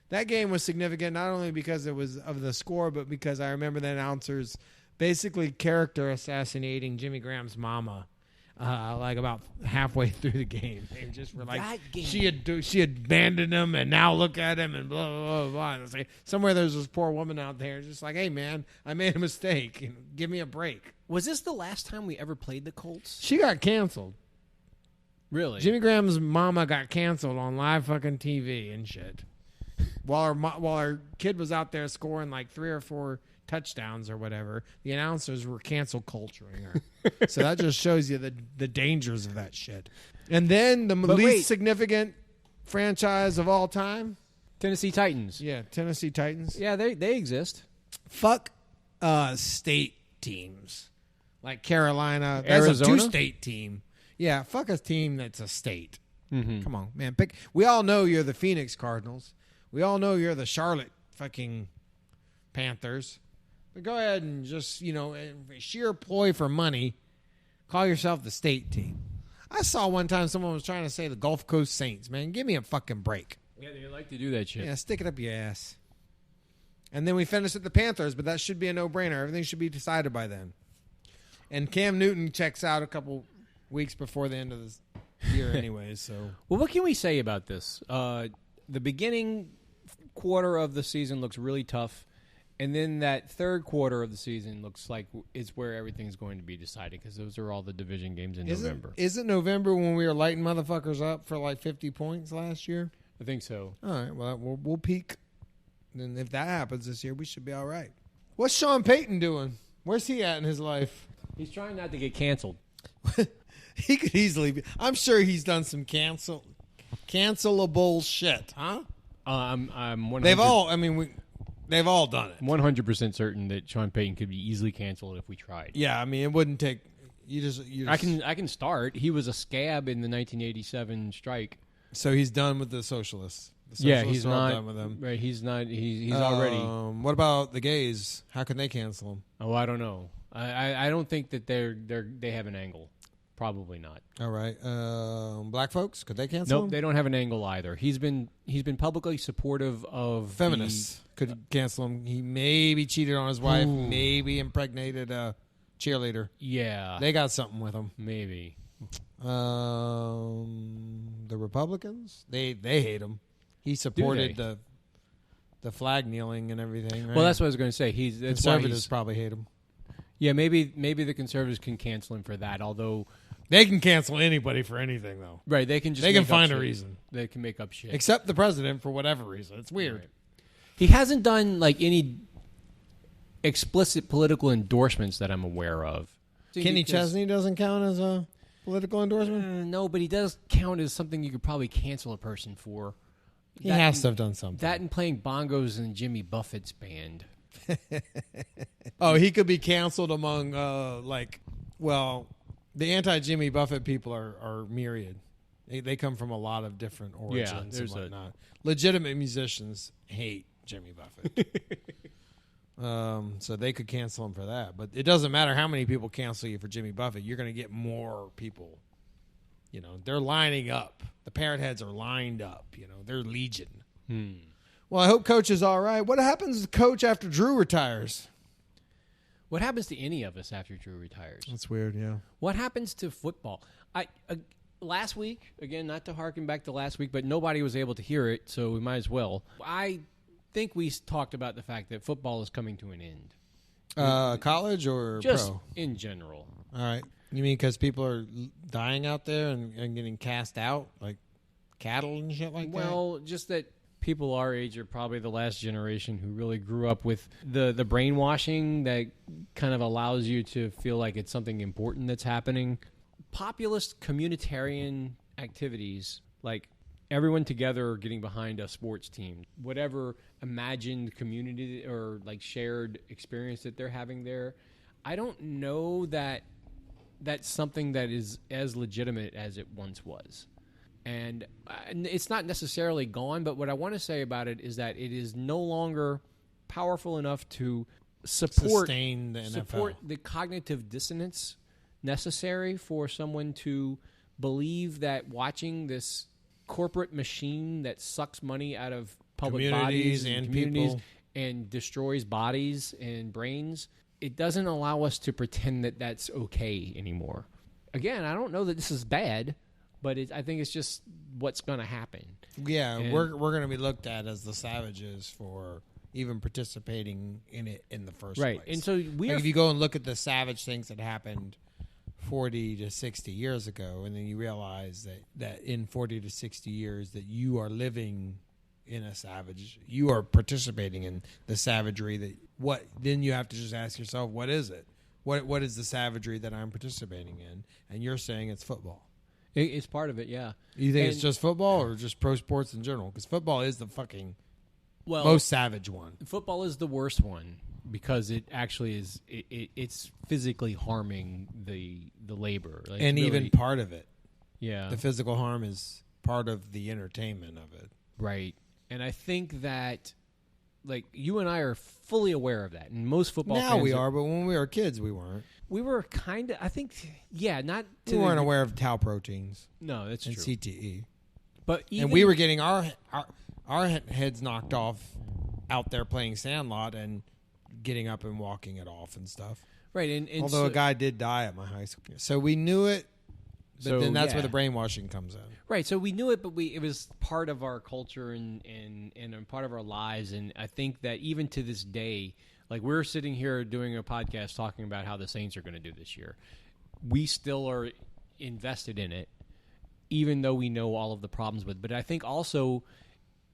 [SPEAKER 5] that game was significant not only because it was of the score, but because I remember the announcers basically character assassinating Jimmy Graham's mama. Like about halfway through the game, they just were like, she had abandoned him, and now look at him, and blah blah blah. blah. And it's like, somewhere there's this poor woman out there, just like, hey man, I made a mistake, give me a break.
[SPEAKER 4] Was this the last time we ever played the Colts?
[SPEAKER 5] She got canceled.
[SPEAKER 4] Really?
[SPEAKER 5] Jimmy Graham's mama got canceled on live fucking TV and shit, while her kid was out there scoring like 3 or 4 touchdowns or whatever. The announcers were cancel culturing her. So that just shows you the dangers of that shit. And then the least significant franchise of all time,
[SPEAKER 4] Tennessee Titans.
[SPEAKER 5] Yeah, Tennessee Titans.
[SPEAKER 4] Yeah, they exist.
[SPEAKER 5] Fuck state teams like Carolina.
[SPEAKER 4] Arizona?
[SPEAKER 5] That's a 2-state team. Yeah, fuck a team that's a state. Mm-hmm. Come on, man. We all know you're the Phoenix Cardinals. We all know you're the Charlotte fucking Panthers. But go ahead and just, sheer ploy for money, call yourself the state team. I saw one time someone was trying to say the Gulf Coast Saints. Man, give me a fucking break.
[SPEAKER 4] Yeah, they like to do that shit.
[SPEAKER 5] Yeah, stick it up your ass. And then we finished at the Panthers, but that should be a no-brainer. Everything should be decided by then. And Cam Newton checks out a couple weeks before the end of this year anyways. So,
[SPEAKER 4] well, what can we say about this? The beginning quarter of the season looks really tough. And then that third quarter of the season looks like it's where everything's going to be decided because those are all the division games in November.
[SPEAKER 5] Isn't November when we were lighting motherfuckers up for like 50 points last year?
[SPEAKER 4] I think so.
[SPEAKER 5] All right, well, we'll peak. And if that happens this year, we should be all right. What's Sean Payton doing? Where's he at in his life?
[SPEAKER 4] He's trying not to get canceled.
[SPEAKER 5] He could easily be. I'm sure he's done some cancelable shit, huh?
[SPEAKER 4] I'm 100%.
[SPEAKER 5] They've all, I mean, They've all done it.
[SPEAKER 4] 100% certain that Sean Payton could be easily canceled if we tried.
[SPEAKER 5] Yeah, I mean, it wouldn't take. You just.
[SPEAKER 4] I can start. He was a scab in the 1987 strike.
[SPEAKER 5] So he's done with the socialists.
[SPEAKER 4] Yeah, he's
[SPEAKER 5] are all
[SPEAKER 4] not
[SPEAKER 5] done with them.
[SPEAKER 4] Right, he's not. He's already.
[SPEAKER 5] What about the gays? How can they cancel them?
[SPEAKER 4] Oh, I don't know. I don't think that they have an angle. Probably not.
[SPEAKER 5] All right. Black folks, could they cancel them?
[SPEAKER 4] Nope, they don't have an angle either. He's been publicly supportive of
[SPEAKER 5] feminists. Could cancel him. He maybe cheated on his wife. Maybe impregnated a cheerleader.
[SPEAKER 4] Yeah,
[SPEAKER 5] they got something with him.
[SPEAKER 4] Maybe.
[SPEAKER 5] The Republicans, they hate him. He supported the flag kneeling and everything. Right?
[SPEAKER 4] Well, that's what I was going to say.
[SPEAKER 5] Conservatives probably hate him.
[SPEAKER 4] Yeah, maybe the conservatives can cancel him for that. Although
[SPEAKER 5] they can cancel anybody for anything, though.
[SPEAKER 4] Right? They can
[SPEAKER 5] find a reason.
[SPEAKER 4] They can make up shit,
[SPEAKER 5] except the president for whatever reason. It's weird.
[SPEAKER 4] Right. He hasn't done like any explicit political endorsements that I'm aware of.
[SPEAKER 5] Kenny Chesney doesn't count as a political endorsement.
[SPEAKER 4] No, but he does count as something you could probably cancel a person for.
[SPEAKER 5] He has to have done something.
[SPEAKER 4] That and playing bongos in Jimmy Buffett's band.
[SPEAKER 5] Oh, he could be canceled among the anti-Jimmy Buffett people are myriad. They come from a lot of different origins and whatnot. Legitimate musicians hate Jimmy Buffett. So they could cancel him for that. But it doesn't matter how many people cancel you for Jimmy Buffett. You're going to get more people. You know, they're lining up. The parrot heads are lined up. You know, they're legion. Well, I hope Coach is all right. What happens to Coach after Drew retires?
[SPEAKER 4] What happens to any of us after Drew retires?
[SPEAKER 5] That's weird, yeah.
[SPEAKER 4] What happens to football? Last week, again, not to harken back to last week, but nobody was able to hear it, so we might as well. I think we talked about the fact that football is coming to an end.
[SPEAKER 5] College or
[SPEAKER 4] just
[SPEAKER 5] pro?
[SPEAKER 4] In general.
[SPEAKER 5] All right. You mean because people are dying out there and getting cast out like cattle and shit like that?
[SPEAKER 4] Well, just that people our age are probably the last generation who really grew up with the brainwashing that kind of allows you to feel like it's something important that's happening. Populist communitarian activities like everyone together getting behind a sports team, whatever imagined community or like shared experience that they're having there, I don't know that that's something that is as legitimate as it once was. And it's not necessarily gone, but what I want to say about it is that it is no longer powerful enough to
[SPEAKER 5] sustain the NFL.
[SPEAKER 4] Support the cognitive dissonance necessary for someone to believe that watching this corporate machine that sucks money out of public bodies and communities
[SPEAKER 5] people
[SPEAKER 4] and destroys bodies and brains, it doesn't allow us to pretend that that's okay anymore. Again, I don't know that this is bad, but I think it's just what's going to happen.
[SPEAKER 5] Yeah, and we're going to be looked at as the savages for even participating in it in the first place.
[SPEAKER 4] Right, and so
[SPEAKER 5] if you go and look at the savage things that happened 40 to 60 years ago, and then you realize that in 40 to 60 years that you are living in a savage, you are participating in the savagery then you have to just ask yourself, what is it? What is the savagery that I'm participating in? And you're saying it's football.
[SPEAKER 4] It's part of it, yeah.
[SPEAKER 5] You think it's just football or just pro sports in general? Because football is the fucking most savage one.
[SPEAKER 4] Football is the worst one because it actually is. It's physically harming the labor, like
[SPEAKER 5] and
[SPEAKER 4] really,
[SPEAKER 5] even part of it.
[SPEAKER 4] Yeah,
[SPEAKER 5] the physical harm is part of the entertainment of it.
[SPEAKER 4] Right, and I think that like you and I are fully aware of that, and most football
[SPEAKER 5] now
[SPEAKER 4] fans
[SPEAKER 5] we are, but when we were kids, we weren't.
[SPEAKER 4] We were kind of, I think, yeah, not.
[SPEAKER 5] We weren't aware of tau proteins.
[SPEAKER 4] No, that's
[SPEAKER 5] and
[SPEAKER 4] true.
[SPEAKER 5] CTE,
[SPEAKER 4] but
[SPEAKER 5] and we were getting our heads knocked off out there playing Sandlot and getting up and walking it off and stuff.
[SPEAKER 4] Right, and
[SPEAKER 5] although a guy did die at my high school, so we knew it. But then that's where the brainwashing comes in.
[SPEAKER 4] Right, so we knew it, but it was part of our culture and part of our lives, and I think that even to this day. Like, we're sitting here doing a podcast talking about how the Saints are going to do this year. We still are invested in it, even though we know all of the problems with it. But I think also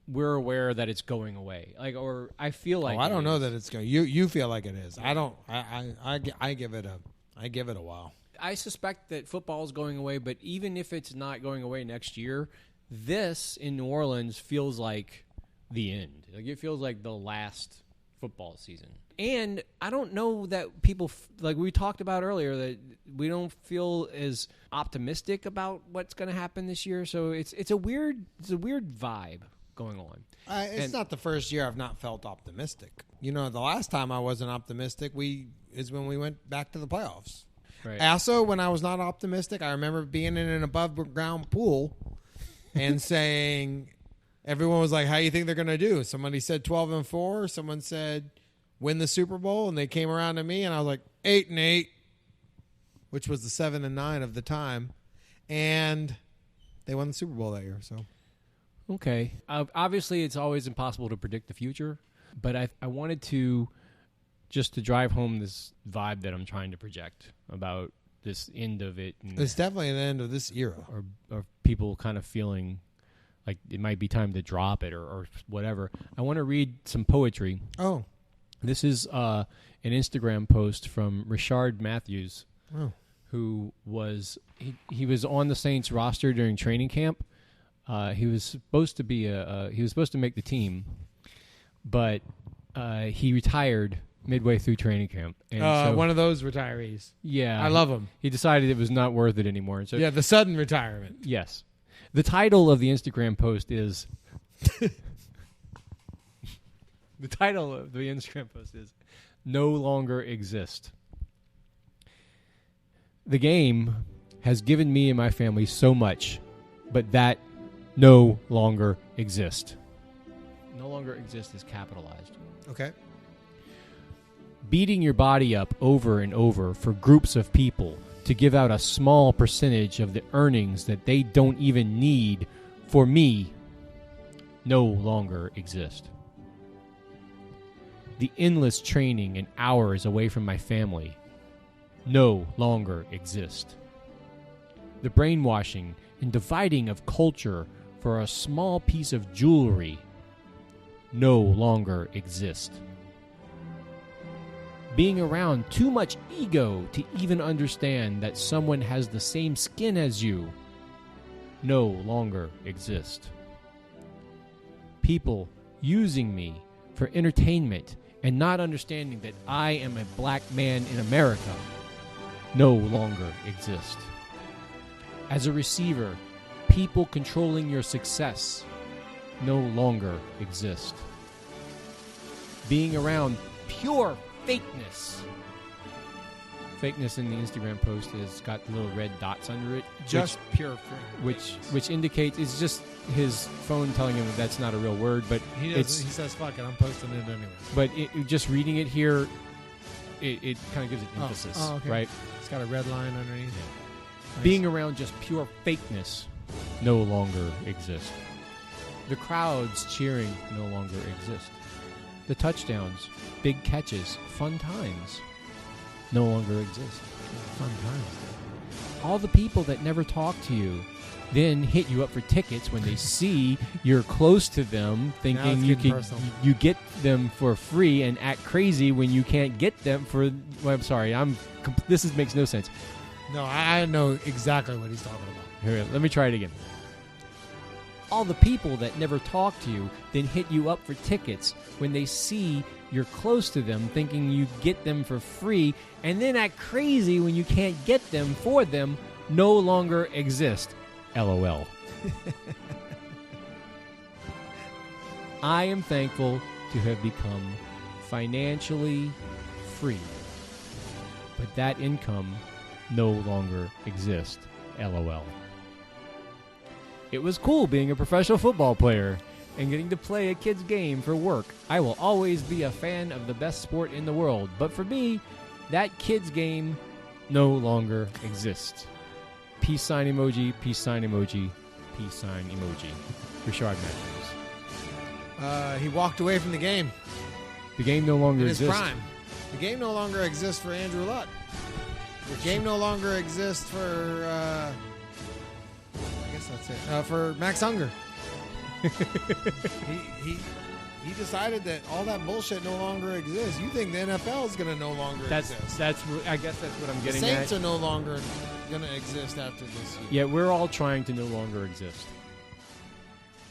[SPEAKER 4] we're aware that it's going away. Like, or I feel like
[SPEAKER 5] I don't know that it's going. You feel like it is. I don't. I give it a while.
[SPEAKER 4] I suspect that football is going away, but even if it's not going away next year, this in New Orleans feels like the end. Like, it feels like the last football season. And I don't know that people, like we talked about earlier, that we don't feel as optimistic about what's going to happen this year. So it's a weird vibe going on.
[SPEAKER 5] It's not the first year I've not felt optimistic. The last time I wasn't optimistic is when we went back to the playoffs.
[SPEAKER 4] Right.
[SPEAKER 5] Also, when I was not optimistic, I remember being in an above-ground pool and saying, everyone was like, how do you think they're going to do? Somebody said 12-4. Someone said win the Super Bowl, and they came around to me, and I was like 8-8, which was the 7-9 of the time, and they won the Super Bowl that year. So,
[SPEAKER 4] okay, obviously it's always impossible to predict the future, but I wanted to just to drive home this vibe that I'm trying to project about this end of it. And,
[SPEAKER 5] it's definitely the end of this era,
[SPEAKER 4] or people kind of feeling like it might be time to drop it or whatever. I want to read some poetry.
[SPEAKER 5] Oh.
[SPEAKER 4] This is an Instagram post from Rishard Matthews, who was he was on the Saints roster during training camp. He was supposed to be he was supposed to make the team, but he retired midway through training camp. And so,
[SPEAKER 5] one of those retirees.
[SPEAKER 4] Yeah.
[SPEAKER 5] I love him.
[SPEAKER 4] He decided it was not worth it anymore. So,
[SPEAKER 5] yeah, the sudden retirement.
[SPEAKER 4] Yes. The title of the Instagram post is the title of the Instagram post is No Longer Exist. The game has given me and my family so much, but that no longer exists. No longer exist is capitalized.
[SPEAKER 5] Okay.
[SPEAKER 4] Beating your body up over and over for groups of people to give out a small percentage of the earnings that they don't even need for me no longer exist. The endless training and hours away from my family no longer exist. The brainwashing and dividing of culture for a small piece of jewelry no longer exist. Being around too much ego to even understand that someone has the same skin as you no longer exist. People using me for entertainment and not understanding that I am a black man in America no longer exist. As a receiver, people controlling your success no longer exist. Being around pure fakeness. Fakeness in the Instagram post has got little red dots under it.
[SPEAKER 5] Just pure fakeness.
[SPEAKER 4] Which indicates it's just his phone telling him that that's not a real word, but
[SPEAKER 5] he says, fuck it, I'm posting it anyway.
[SPEAKER 4] But just reading it here, it kind of gives it emphasis,
[SPEAKER 5] okay.
[SPEAKER 4] right?
[SPEAKER 5] It's got a red line underneath. Yeah. Nice.
[SPEAKER 4] Being around just pure fakeness no longer exists. The crowds cheering no longer exist. The touchdowns, big catches, fun times no longer exist.
[SPEAKER 5] Fun times.
[SPEAKER 4] All the people that never talk to you then hit you up for tickets when they see you're close to them, thinking you get them for free and act crazy when you can't get them for. Well, I'm sorry, this makes no sense.
[SPEAKER 5] No, I know exactly what he's talking about.
[SPEAKER 4] Here, let me try it again. All the people that never talk to you then hit you up for tickets when they see you're close to them, thinking you get them for free, and then act crazy when you can't get them for them no longer exist. LOL. I am thankful to have become financially free, but that income no longer exists. LOL. It was cool being a professional football player and getting to play a kid's game for work. I will always be a fan of the best sport in the world, but for me, that kid's game no longer exists. Peace sign emoji, peace sign emoji, peace sign emoji. Rishard Matthews.
[SPEAKER 5] He walked away from the game.
[SPEAKER 4] The game no longer
[SPEAKER 5] in his
[SPEAKER 4] exists.
[SPEAKER 5] prime. The game no longer exists for Andrew Luck. The game no longer exists for, I guess that's it, for Max Unger. He decided that all that bullshit no longer exists. You think the NFL is going to no longer exist.
[SPEAKER 4] I guess that's what I'm getting
[SPEAKER 5] the Saints
[SPEAKER 4] at.
[SPEAKER 5] are no longer going to exist after this year.
[SPEAKER 4] Yeah, we're all trying to no longer exist.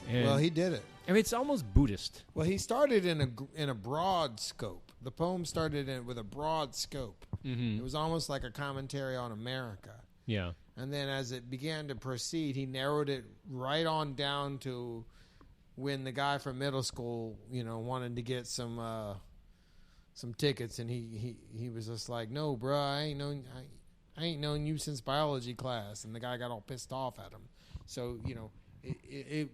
[SPEAKER 4] And,
[SPEAKER 5] Well, he did it.
[SPEAKER 4] I mean, it's almost Buddhist.
[SPEAKER 5] Well, he started in a broad scope. The poem started with a broad scope.
[SPEAKER 4] Mm-hmm.
[SPEAKER 5] It was almost like a commentary on America.
[SPEAKER 4] Yeah.
[SPEAKER 5] And then as it began to proceed, he narrowed it right on down to when the guy from middle school, wanted to get some tickets, and he was just like, "No, bro, I ain't known you since biology class," and the guy got all pissed off at him. So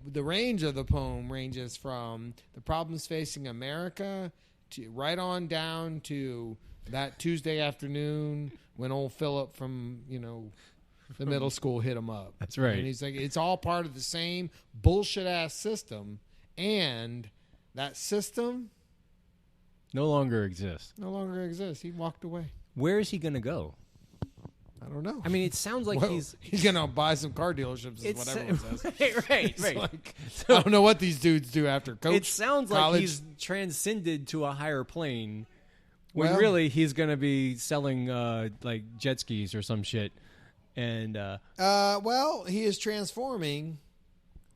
[SPEAKER 5] the range of the poem ranges from the problems facing America to right on down to that Tuesday afternoon when old Philip from the middle school hit him up.
[SPEAKER 4] That's right.
[SPEAKER 5] And he's like, it's all part of the same bullshit ass system, and that system
[SPEAKER 4] No longer exists.
[SPEAKER 5] no longer exists. He walked away.
[SPEAKER 4] Where is he going to go?
[SPEAKER 5] I don't know.
[SPEAKER 4] I mean, it sounds like
[SPEAKER 5] Well,
[SPEAKER 4] he's
[SPEAKER 5] gonna buy some car dealerships. Is what everyone says.
[SPEAKER 4] right.
[SPEAKER 5] It's like, I don't know what these dudes do after coach.
[SPEAKER 4] It sounds like
[SPEAKER 5] college.
[SPEAKER 4] he's transcended to a higher plane. When
[SPEAKER 5] Well-
[SPEAKER 4] really he's going to be selling like jet skis or some shit. And
[SPEAKER 5] Well, he is transforming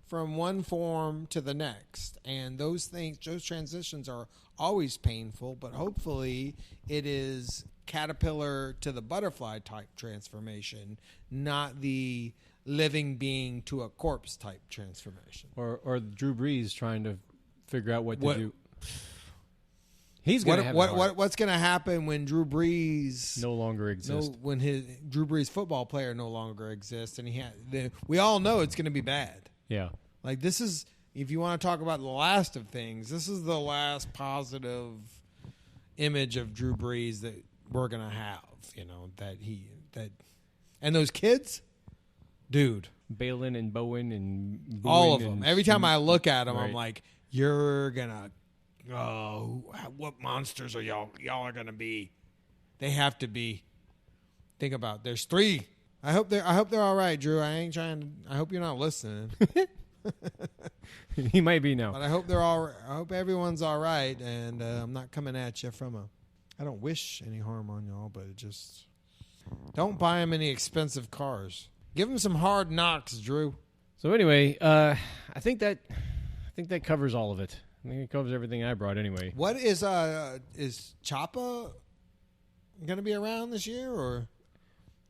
[SPEAKER 5] from one form to the next, and those transitions are always painful. But hopefully, it is caterpillar to the butterfly type transformation, not the living being to a corpse type transformation.
[SPEAKER 4] or Drew Brees trying to figure out what to
[SPEAKER 5] What-
[SPEAKER 4] do. He's going to have it hard.
[SPEAKER 5] What's going to happen when Drew Brees
[SPEAKER 4] No longer exists.
[SPEAKER 5] when his Drew Brees football player no longer exists, and we all know it's going to be bad.
[SPEAKER 4] Yeah.
[SPEAKER 5] Like, this is, if you want to talk about the last of things, this is the last positive image of Drew Brees that we're going to have, and those kids, dude,
[SPEAKER 4] Balin and Bowen and Bowen
[SPEAKER 5] all of them.
[SPEAKER 4] and-
[SPEAKER 5] Every time I look at them, I'm
[SPEAKER 4] Right.
[SPEAKER 5] like, you're going to, what monsters are y'all are going to be? They have to be. Think about, there's 3. I hope they're all right, Drew. I hope you're not listening.
[SPEAKER 4] he might be now.
[SPEAKER 5] But I hope I hope everyone's all right, and I'm not coming at you I don't wish any harm on y'all, but it just don't buy them any expensive cars. Give them some hard knocks, Drew.
[SPEAKER 4] So anyway, I think that covers all of it. I think it covers everything I brought anyway.
[SPEAKER 5] What is Choppa gonna be around this year, or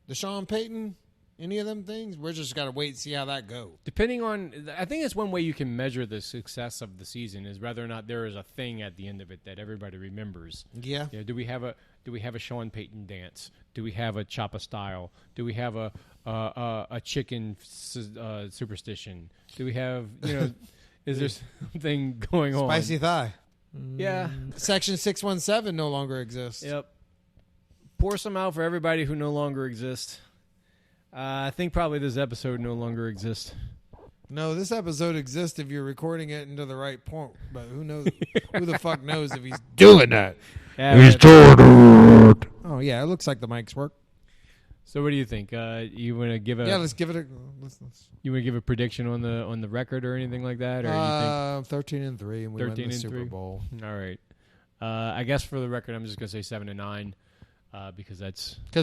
[SPEAKER 5] the Sean Payton? Any of them things? We're just got to wait and see how that goes.
[SPEAKER 4] Depending on, I think that's one way you can measure the success of the season is whether or not there is a thing at the end of it that everybody remembers.
[SPEAKER 5] Yeah.
[SPEAKER 4] Do we have a Sean Payton dance? Do we have a Choppa style? Do we have a chicken superstition? Do we have is there something going on?
[SPEAKER 5] Spicy thigh.
[SPEAKER 4] Yeah.
[SPEAKER 5] Section 617 no longer exists.
[SPEAKER 4] Yep. Pour some out for everybody who no longer exists. I think probably this episode no longer exists.
[SPEAKER 5] No, this episode exists if you're recording it into the right point. But who knows? Who the fuck knows if he's doing that?
[SPEAKER 4] Yeah,
[SPEAKER 5] Oh yeah, it looks like the mics work.
[SPEAKER 4] So what do you think? You want to give a
[SPEAKER 5] Let's give it a. Let's
[SPEAKER 4] you want to give a prediction on the record or anything like that, or you
[SPEAKER 5] 13-3, and we win
[SPEAKER 4] 13
[SPEAKER 5] the
[SPEAKER 4] and
[SPEAKER 5] Super
[SPEAKER 4] 3?
[SPEAKER 5] Bowl.
[SPEAKER 4] think? All right. I guess for the record, I'm just gonna say 7-9 because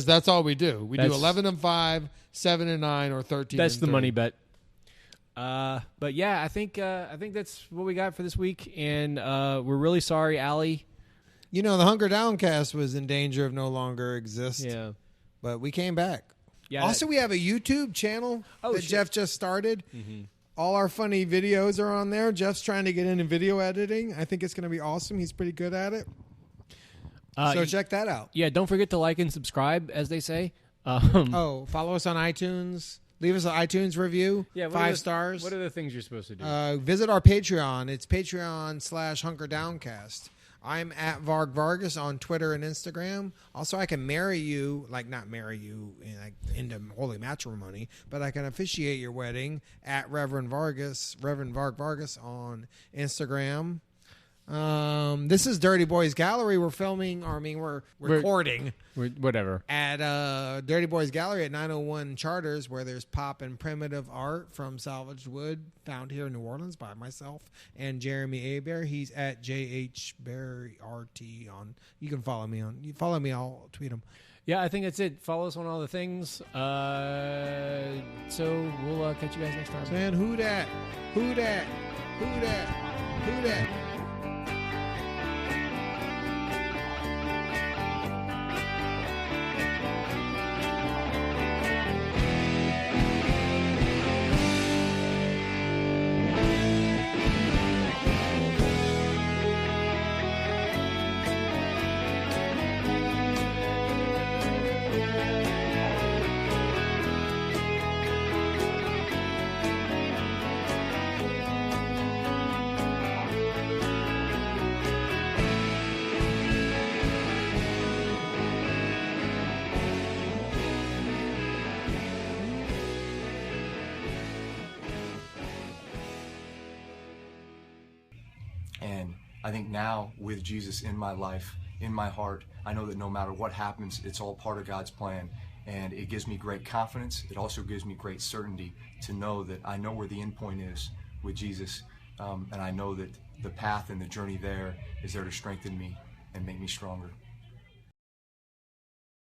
[SPEAKER 5] That's all we do. We do
[SPEAKER 4] That's-
[SPEAKER 5] 11-5, 7-9, or 13.
[SPEAKER 4] that's the money bet. But yeah, I think that's what we got for this week, and we're really sorry, Allie.
[SPEAKER 5] The Hunger Downcast was in danger of no longer exist.
[SPEAKER 4] Yeah.
[SPEAKER 5] But we came back.
[SPEAKER 4] Yeah.
[SPEAKER 5] Also, we have a YouTube channel that
[SPEAKER 4] shit.
[SPEAKER 5] Jeff just started. Mm-hmm. All our funny videos are on there. Jeff's trying to get into video editing. I think it's going to be awesome. He's pretty good at it. So check that out.
[SPEAKER 4] Yeah, don't forget to like and subscribe, as they say.
[SPEAKER 5] Follow us on iTunes. Leave us an iTunes review.
[SPEAKER 4] Yeah,
[SPEAKER 5] 5 stars.
[SPEAKER 4] What are the things you're supposed to do?
[SPEAKER 5] Visit our Patreon. It's Patreon/Hunger Downcast. I'm at Varg Vargas on Twitter and Instagram. Also, I can marry you, not marry you into holy matrimony, but I can officiate your wedding at Reverend Varg Vargas on Instagram. This is Deurty Boys Gallery. We're recording
[SPEAKER 4] Whatever.
[SPEAKER 5] at Deurty Boys Gallery at 901 Charters, where there's pop and primitive art from salvaged wood found here in New Orleans by myself and Jeremy Abear. He's at JHBerryRT on. You can follow me. I'll tweet him.
[SPEAKER 4] Yeah, I think that's it. Follow us on all the things. So we'll catch you guys next time.
[SPEAKER 5] Saying who that? Who that? Who that? Who that?
[SPEAKER 1] And I think now, with Jesus in my life, in my heart, I know that no matter what happens, it's all part of God's plan. And it gives me great confidence. It also gives me great certainty to know that I know where the end point is with Jesus. And I know that the path and the journey there is there to strengthen me and make me stronger.